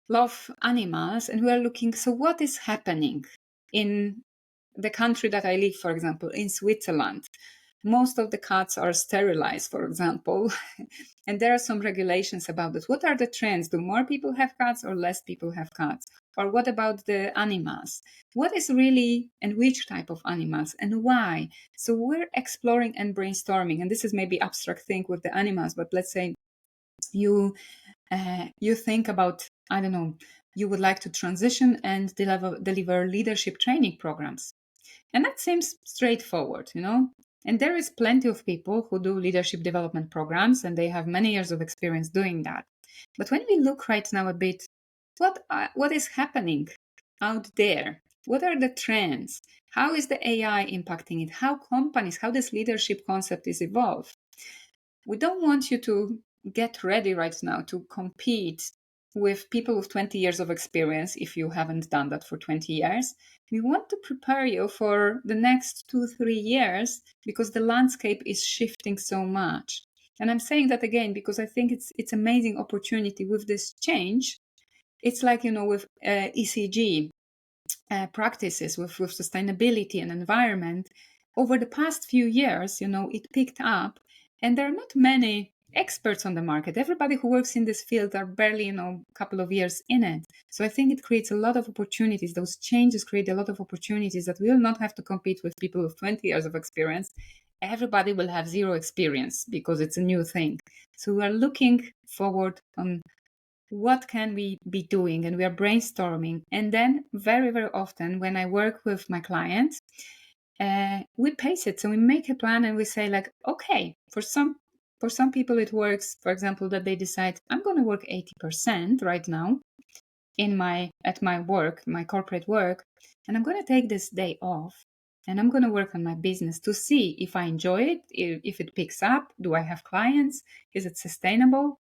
love animals, and we are looking, so what is happening in the country that I live, for example, in Switzerland? Most of the cats are sterilized, for example, and there are some regulations about it. What are the trends? Do more people have cats or less people have cats? Or what about the animals? What is really, and which type of animals, and why? So we're exploring and brainstorming, and this is maybe abstract thing with the animals, but let's say you think about, I don't know, you would like to transition and deliver leadership training programs. And that seems straightforward, And there is plenty of people who do leadership development programs, and they have many years of experience doing that. But when we look right now a bit, what is happening out there? What are the trends? How is the AI impacting it? How this leadership concept is evolved? We don't want you to get ready right now to compete with people with 20 years of experience if you haven't done that for 20 years. We want to prepare you for the next 2-3 years because the landscape is shifting so much. And I'm saying that again because I think it's amazing opportunity with this change. It's like, with ECG practices with sustainability and environment. Over the past few years, it picked up, and there are not many experts on the market. Everybody who works in this field are barely, a couple of years in it. So I think it creates a lot of opportunities. Those changes create a lot of opportunities that we will not have to compete with people with 20 years of experience. Everybody will have zero experience because it's a new thing. So we are looking forward on what can we be doing, and we are brainstorming. And then very, very often when I work with my clients, we pace it. So we make a plan and we say like, okay, for some people it works, for example, that they decide I'm going to work 80% right now at my work, my corporate work, and I'm going to take this day off and I'm going to work on my business to see if I enjoy it, if it picks up, do I have clients, is it sustainable?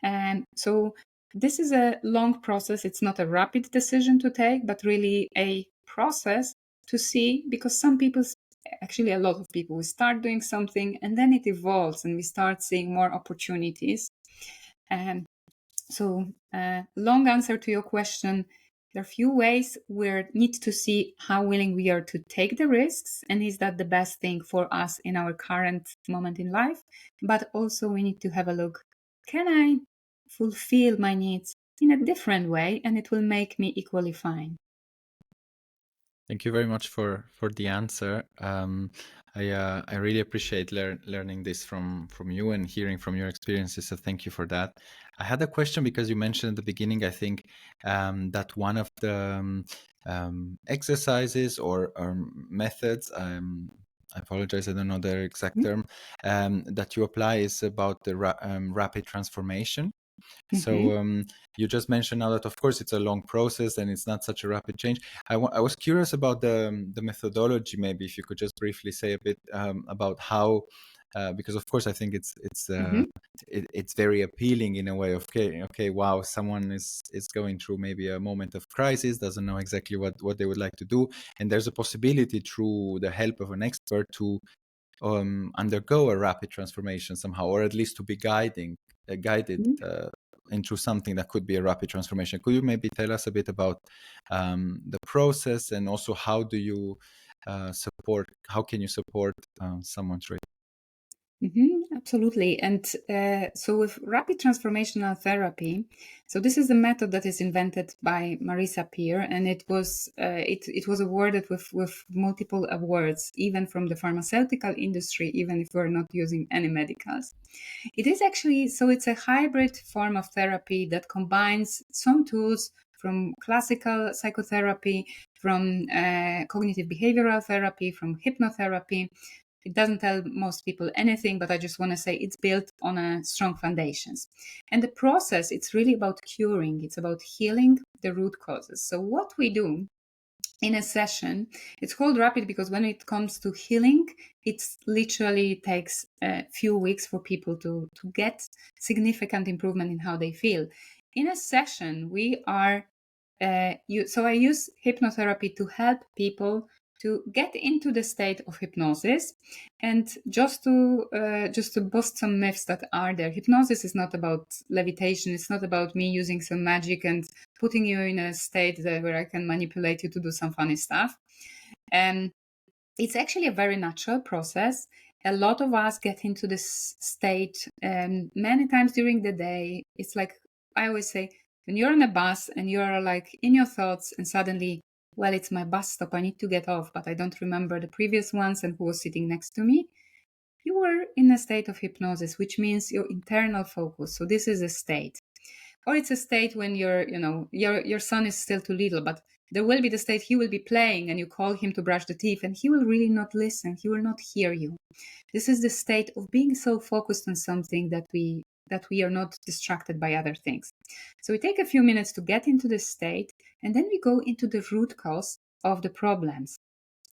And so this is a long process. It's not a rapid decision to take, but really a process to see, because some people, actually a lot of people, we start doing something and then it evolves and we start seeing more opportunities. And so, long answer to your question. There are a few ways we need to see how willing we are to take the risks, and is that the best thing for us in our current moment in life. But also we need to have a look, can I fulfill my needs in a different way, and it will make me equally fine. Thank you very much for the answer. I really appreciate learning this from you and hearing from your experiences. So thank you for that. I had a question because you mentioned at the beginning, I think, that one of the exercises or methods, I apologize, I don't know the exact term, that you apply is about the rapid transformation. Mm-hmm. So you just mentioned now that of course it's a long process and it's not such a rapid change. I was curious about the methodology. Maybe if you could just briefly say a bit about how, because of course I think Mm-hmm. it's very appealing in a way of okay, wow, someone is going through maybe a moment of crisis, doesn't know exactly what they would like to do, and there's a possibility through the help of an expert to undergo a rapid transformation somehow, or at least to be guided into something that could be a rapid transformation. Could you maybe tell us a bit about the process, and also how do you how can you support someone through it? Absolutely. And so with rapid transformational therapy, so this is a method that is invented by Marisa Peer, and it was awarded with multiple awards, even from the pharmaceutical industry, even if we're not using any medicals. It is actually, so it's a hybrid form of therapy that combines some tools from classical psychotherapy, from cognitive behavioral therapy, from hypnotherapy. It doesn't tell most people anything, but I just want to say it's built on a strong foundations. And the process, it's really about curing. It's about healing the root causes. So what we do in a session, it's called rapid because when it comes to healing, it literally takes a few weeks for people to get significant improvement in how they feel. In a session, so I use hypnotherapy to help people to get into the state of hypnosis. And just to bust some myths that are there, hypnosis is not about levitation. It's not about me using some magic and putting you in a state where I can manipulate you to do some funny stuff. And it's actually a very natural process. A lot of us get into this state many times during the day. It's like I always say, when you're on a bus and you're like in your thoughts and suddenly, well, it's my bus stop, I need to get off, but I don't remember the previous ones and who was sitting next to me. You were in a state of hypnosis, which means your internal focus. So this is a state. Or it's a state when your son is still too little, but there will be the state he will be playing and you call him to brush the teeth and he will really not listen. He will not hear you. This is the state of being so focused on something that we are not distracted by other things. So we take a few minutes to get into this state, and then we go into the root cause of the problems.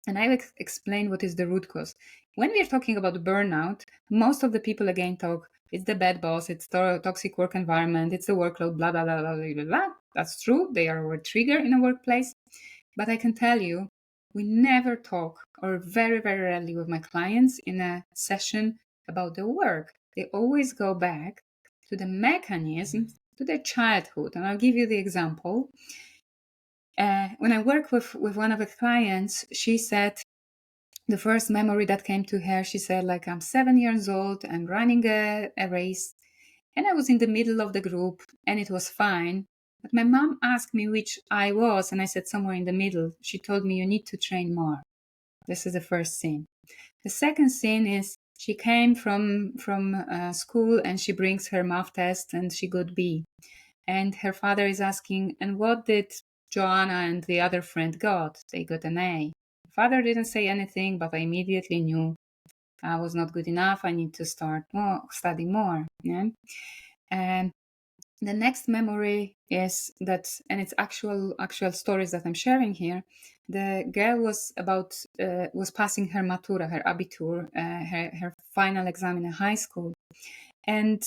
And I will explain what is the root cause. When we are talking about burnout, most of the people again talk, it's the bad boss, it's the toxic work environment, it's the workload, blah, blah, blah, blah, blah, blah. That's true. They are a trigger in a workplace. But I can tell you, we never talk, or very, very rarely with my clients in a session about the work. They always go back to the mechanism, to their childhood. And I'll give you the example. When I work with one of the clients, she said the first memory that came to her, she said, like, I'm 7 years old, I'm running a race, and I was in the middle of the group, and it was fine. But my mom asked me which I was, and I said somewhere in the middle. She told me, you need to train more. This is the first scene. The second scene is she came from school, and she brings her math test, and she got B. And her father is asking, and what did Joanna and the other friend got? They got an A. Father didn't say anything, but I immediately knew I was not good enough. I need to study more. Yeah. And the next memory is that, and it's actual stories that I'm sharing here. The girl was passing her matura, her abitur, her final exam in a high school, and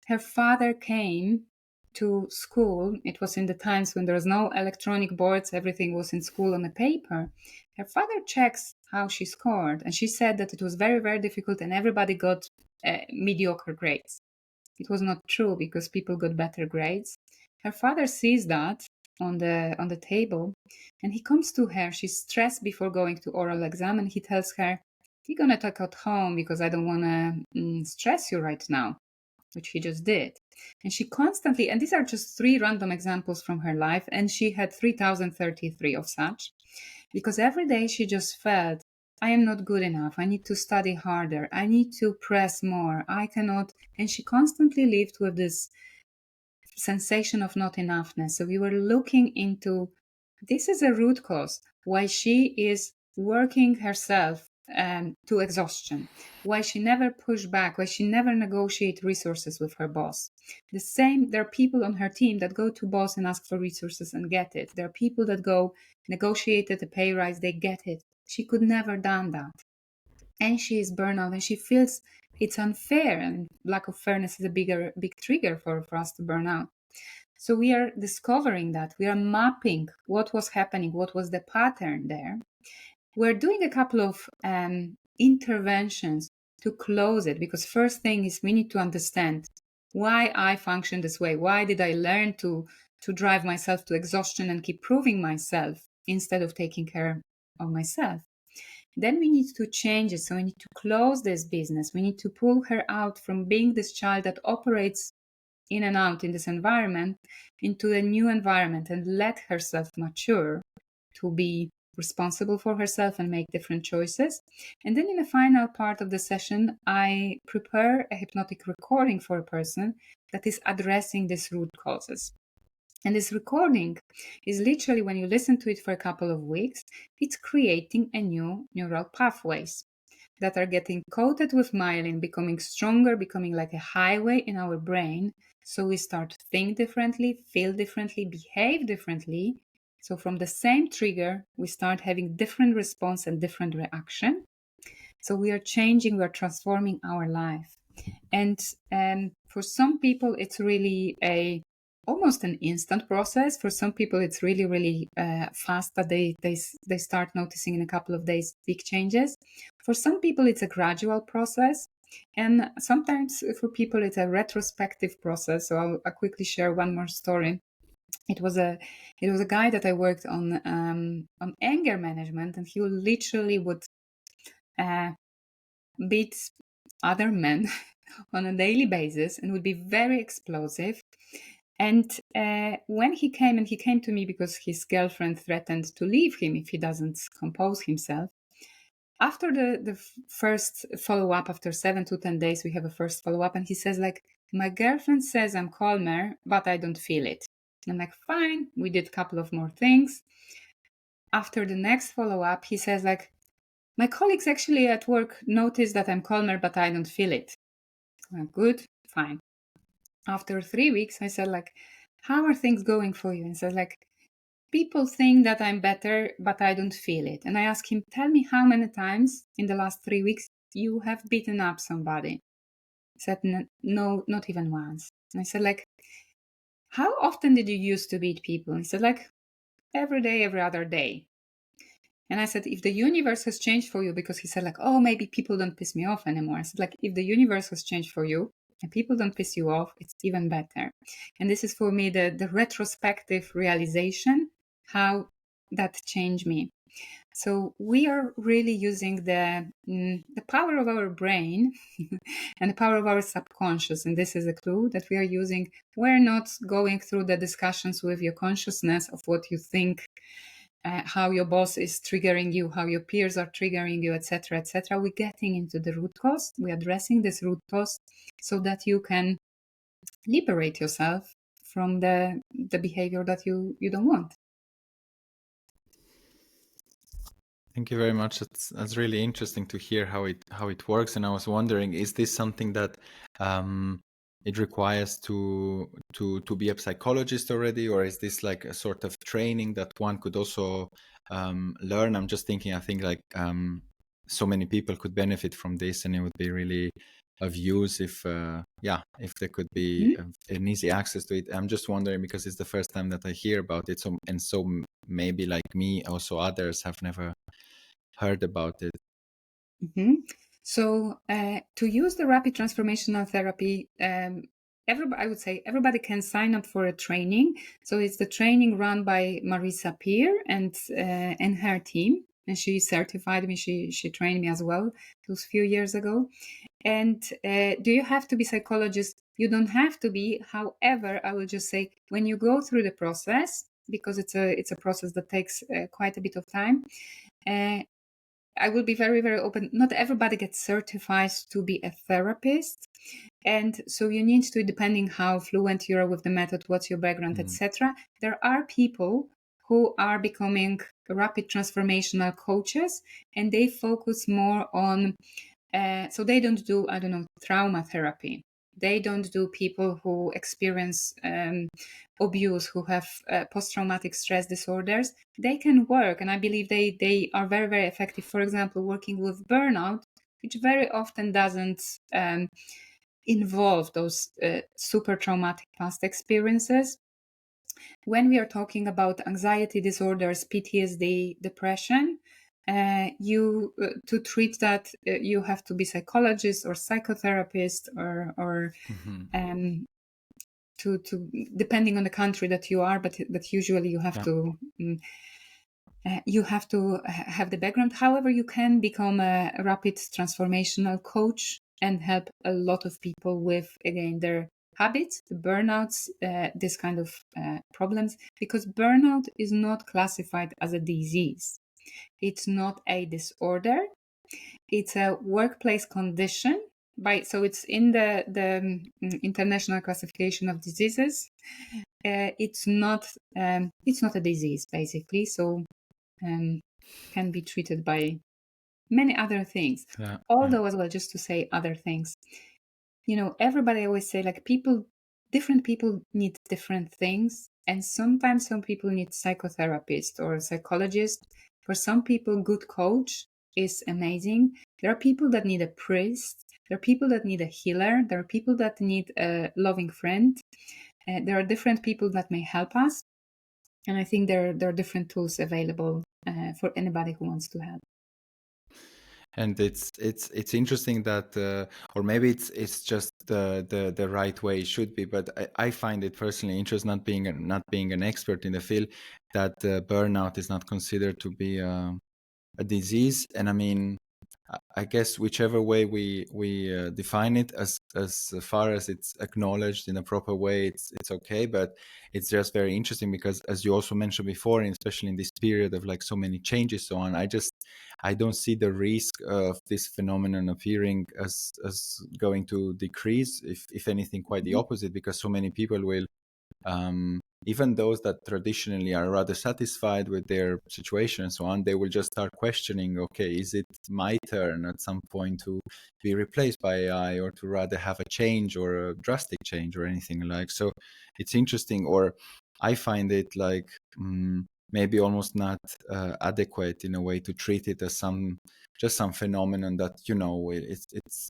her father came to school. It was in the times when there was no electronic boards, everything was in school on a paper. Her father checks how she scored, and she said that it was very, very difficult and everybody got mediocre grades. It was not true because people got better grades. Her father sees that on the table, and he comes to her. She's stressed before going to oral exam, and he tells her, "You're gonna talk at home because I don't wanna stress you right now," which he just did. And she constantly, and these are just three random examples from her life, and she had 3033 of such, because every day she just felt, I am not good enough. I need to study harder. I need to press more. I cannot. And she constantly lived with this sensation of not enoughness. So we were looking into this is a root cause why she is working herself to exhaustion, why she never pushed back, why she never negotiate resources with her boss. The same, there are people on her team that go to boss and ask for resources and get it. There are people that go negotiated a pay rise, they get it. She could never done that. And she is burnout and she feels it's unfair, and lack of fairness is a big trigger for us to burn out. So we are discovering that, we are mapping what was happening, what was the pattern there. We're doing a couple of interventions to close it, because first thing is we need to understand why I function this way. Why did I learn to drive myself to exhaustion and keep proving myself instead of taking care of myself? Then we need to change it. So we need to close this business. We need to pull her out from being this child that operates in and out in this environment into a new environment and let herself mature to be responsible for herself and make different choices. And then in the final part of the session, I prepare a hypnotic recording for a person that is addressing these root causes. And this recording is literally, when you listen to it for a couple of weeks, it's creating a new neural pathways that are getting coated with myelin, becoming stronger, becoming like a highway in our brain. So we start to think differently, feel differently, behave differently. So from the same trigger, we start having different response and different reaction. So we are changing, we are transforming our life. And for some people, it's really almost an instant process. For some people, it's really, really fast that they start noticing in a couple of days big changes. For some people, it's a gradual process. And sometimes for people, it's a retrospective process. So I'll quickly share one more story. It was a guy that I worked on anger management, and he literally would beat other men on a daily basis and would be very explosive. And when he came to me because his girlfriend threatened to leave him if he doesn't compose himself. After the first follow-up, after 7 to 10 days, we have a first follow-up, and he says, like, my girlfriend says I'm calmer, but I don't feel it. And I'm like, fine, we did a couple of more things. After the next follow-up, he says, like, my colleagues actually at work notice that I'm calmer, but I don't feel it. I'm like, good, fine. After 3 weeks, I said, like, how are things going for you? And he said, like, people think that I'm better, but I don't feel it. And I asked him, tell me how many times in the last 3 weeks you have beaten up somebody. He said, no, not even once. And I said, like, how often did you used to beat people? And he said, like, every day, every other day. And I said, if the universe has changed for you, because he said, like, oh, maybe people don't piss me off anymore. I said, like, if the universe has changed for you and people don't piss you off, it's even better. And this is for me the retrospective realization, how that changed me. So we are really using the power of our brain and the power of our subconscious. And this is a clue that we are using. We're not going through the discussions with your consciousness of what you think, how your boss is triggering you, how your peers are triggering you, etc., etc. We're getting into the root cause. We're addressing this root cause so that you can liberate yourself from the behavior that you don't want. Thank you very much. That's really interesting to hear how it works. And I was wondering, is this something that it requires to be a psychologist already, or is this like a sort of training that one could also learn? I'm just thinking, I think like so many people could benefit from this, and it would be really of use if if there could be an easy access to it. I'm just wondering because it's the first time that I hear about it. So maybe like me, also others have never heard about it. Mm-hmm. So to use the rapid transformational therapy, I would say everybody can sign up for a training. So it's the training run by Marisa Peer and her team, and she certified me. She trained me as well. It was a few years ago. And do you have to be psychologist? You don't have to be. However, I will just say when you go through the process, because it's a process that takes quite a bit of time. I will be very, very open. Not everybody gets certified to be a therapist. And so you need to, depending how fluent you are with the method, what's your background, etc. There are people who are becoming rapid transformational coaches, and they focus more on, so they don't do, I don't know, trauma therapy. They don't do people who experience abuse, who have post-traumatic stress disorders. They can work, and I believe they are very, very effective. For example, working with burnout, which very often doesn't involve those super traumatic past experiences. When we are talking about anxiety disorders, PTSD, depression, you to treat that, you have to be psychologist or psychotherapist, or Hmm. to depending on the country that you are, but usually Yeah. you have to have the background. However, you can become a rapid transformational coach and help a lot of people with, again, their habits, the burnouts, this kind of problems, because burnout is not classified as a disease. It's not a disorder. It's a workplace condition. So it's in the International Classification of Diseases. It's not a disease, basically. So can be treated by many other things. Yeah. Yeah. Although, as well, just to say other things, everybody always say, like, different people need different things. And sometimes some people need psychotherapist or psychologist. For some people, good coach is amazing. There are people that need a priest. There are people that need a healer. There are people that need a loving friend. There are different people that may help us. And I think there are different tools available for anybody who wants to help. And it's interesting that, or maybe it's just the right way it should be. But I find it personally interesting, not being an expert in the field, that burnout is not considered to be a disease. And I mean, I guess whichever way we define it, as far as it's acknowledged in a proper way, it's okay. But it's just very interesting because, as you also mentioned before, and especially in this period of like so many changes, so on, I don't see the risk of this phenomenon appearing as going to decrease. If anything, quite the Mhm. opposite, because so many people will, even those that traditionally are rather satisfied with their situation and so on, they will just start questioning, okay, is it my turn at some point to be replaced by AI, or to rather have a change or a drastic change or anything like. So it's interesting, or I find it like, maybe almost not adequate in a way to treat it as some phenomenon that,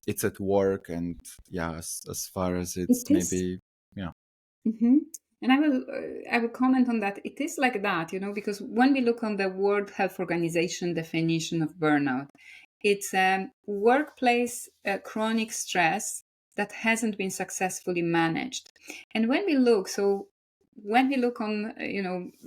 it's at work. And yeah, as far as It it's is. maybe, yeah. hmm And I will comment on that. It is like that, because when we look on the World Health Organization definition of burnout, it's a workplace chronic stress that hasn't been successfully managed. And when we look on,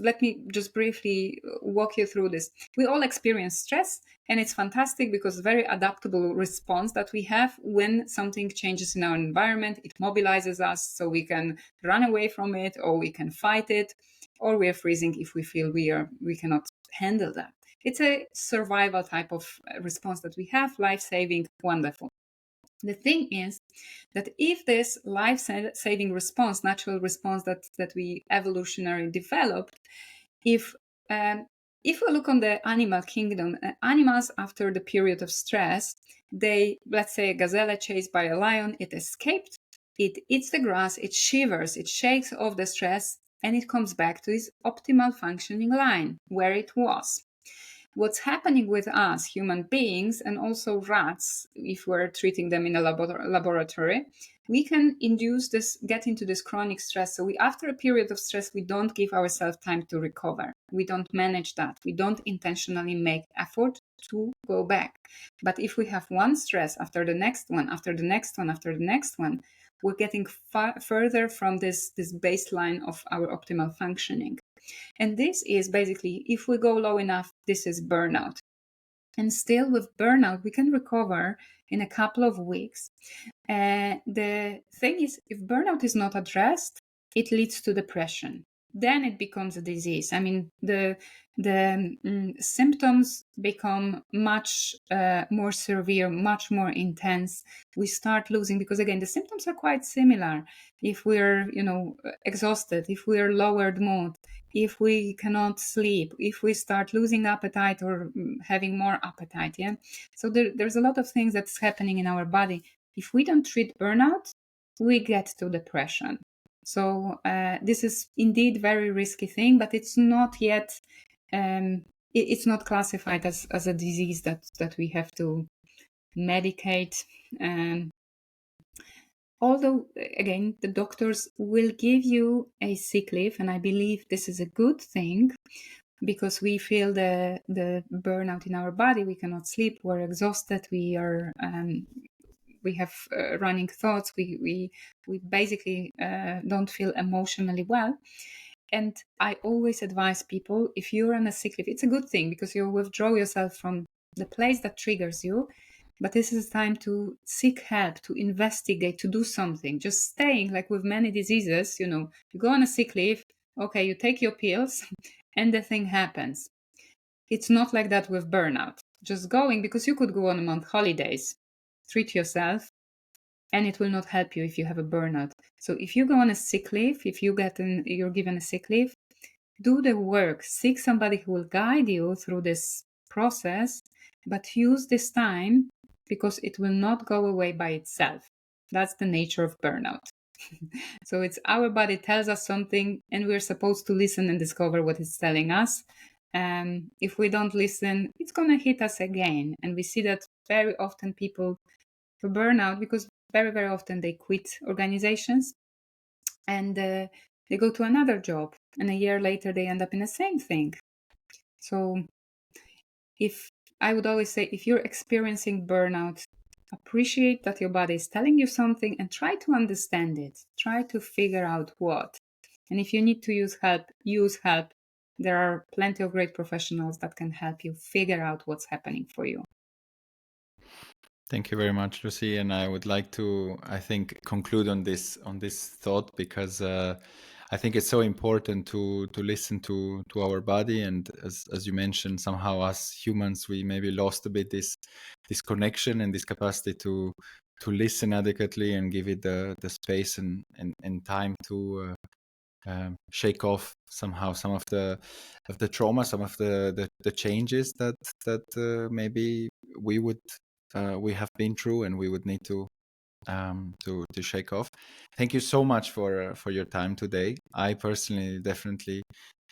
let me just briefly walk you through this. We all experience stress, and it's fantastic because very adaptable response that we have when something changes in our environment. It mobilizes us so we can run away from it, or we can fight it, or we are freezing if we feel we cannot handle that. It's a survival type of response that we have, life-saving, wonderful. The thing is that if this life-saving response, natural response that we evolutionarily developed, if um, if we look on the animal kingdom, animals after the period of stress, let's say a gazelle chased by a lion, it escaped, it eats the grass, it shivers, it shakes off the stress, and it comes back to its optimal functioning line where it was. What's happening with us human beings, and also rats, if we're treating them in a laboratory, we can get into this chronic stress. So after a period of stress, we don't give ourselves time to recover. We don't manage that. We don't intentionally make effort to go back. But if we have one stress after the next one, after the next one, after the next one, we're getting further from this baseline of our optimal functioning. And this is basically, if we go low enough, this is burnout. And still, with burnout, we can recover in a couple of weeks. The thing is, if burnout is not addressed, it leads to depression. then it becomes a disease. I mean, the symptoms become much more severe, much more intense. We start losing, because again, the symptoms are quite similar. If we're, exhausted, if we're lowered mood, if we cannot sleep, if we start losing appetite or having more appetite, yeah. So there's a lot of things that's happening in our body. If we don't treat burnout, we get to depression. So this is indeed very risky thing, but it's not yet. It's not classified as a disease that we have to medicate. Um, Although, again, the doctors will give you a sick leave, and I believe this is a good thing, because we feel the burnout in our body. We cannot sleep. We're exhausted. We have running thoughts. We basically don't feel emotionally well. And I always advise people, if you're on a sick leave, it's a good thing, because you withdraw yourself from the place that triggers you. But this is time to seek help, to investigate, to do something. Just staying, like with many diseases, you go on a sick leave, okay, you take your pills, and the thing happens. It's not like that with burnout. Just going, because you could go on a month holidays, treat yourself, and it will not help you if you have a burnout. So if you go on a sick leave, if you're given a sick leave, do the work, seek somebody who will guide you through this process, but use this time, because it will not go away by itself. That's the nature of burnout. So it's our body tells us something, and we're supposed to listen and discover what it's telling us. If we don't listen, it's going to hit us again. And we see that very often people who burn out, because very, very often they quit organizations, and they go to another job, and a year later they end up in the same thing. So if I would always say, if you're experiencing burnout, appreciate that your body is telling you something, and try to understand it. Try to figure out what. And if you need to use help, use help. There are plenty of great professionals that can help you figure out what's happening for you. Thank you very much, Lucy. And I would like to, I think, conclude on this thought, because I think it's so important to listen to our body. And as you mentioned, somehow us humans, we maybe lost a bit this connection and this capacity to listen adequately and give it the space and time to shake off somehow some of the trauma, some of the changes that maybe we have been through, and we would need to shake off. Thank you so much for your time today. I personally definitely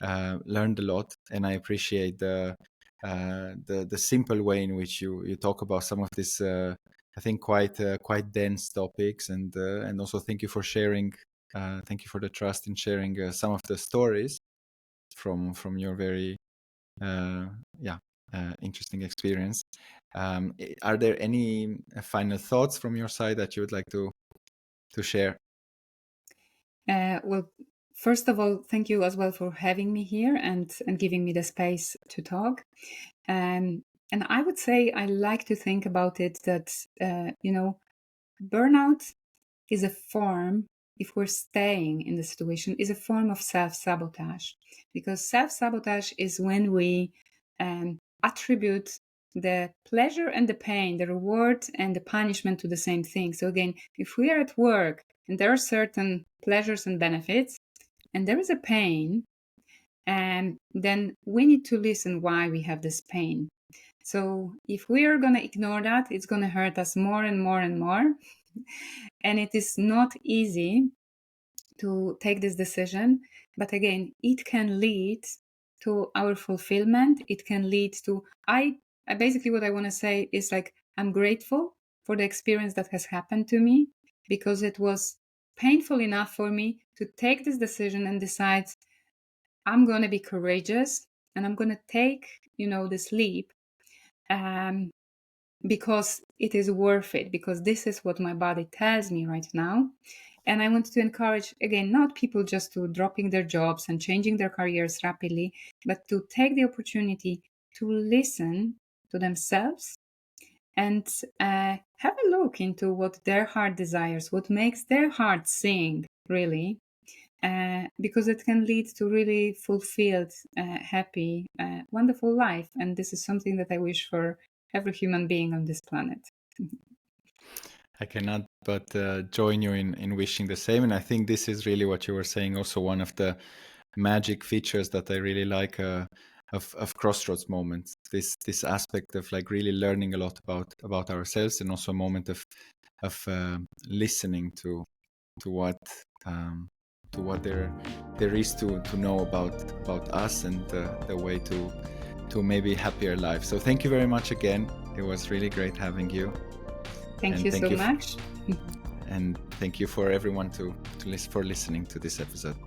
learned a lot, and I appreciate the simple way in which you talk about some of this I think quite dense topics, and also thank you for sharing. Thank you for the trust in sharing some of the stories from your very uh, yeah interesting experience. Are there any final thoughts from your side that you would like to share? Well, first of all, thank you as well for having me here and giving me the space to talk. And I would say I like to think about it that, burnout is a form, if we're staying in the situation, is a form of self-sabotage. Because self-sabotage is when we attribute the pleasure and the pain, the reward and the punishment to the same thing. So again, if we are at work and there are certain pleasures and benefits, and there is a pain, and then we need to listen why we have this pain. So if we are going to ignore that, it's going to hurt us more and more and more. And it is not easy to take this decision. But again, it can lead to our fulfillment. It can lead to, I basically, what I want to say is, like, I'm grateful for the experience that has happened to me, because it was painful enough for me to take this decision and decide I'm going to be courageous, and I'm going to take, this leap, because it is worth it, because this is what my body tells me right now. And I want to encourage, again, not people just to dropping their jobs and changing their careers rapidly, but to take the opportunity to listen to themselves, and have a look into what their heart desires, what makes their heart sing, really. because it can lead to really fulfilled, happy, wonderful life. And this is something that I wish for every human being on this planet. I cannot but join you in wishing the same. And I think this is really what you were saying, also one of the magic features that I really like of crossroads moments. This aspect of like really learning a lot about ourselves, and also a moment of listening to what there is to know about us, and the way to maybe happier life. So thank you very much again. It was really great having you. Thank you so much. And thank you for everyone for listening to this episode.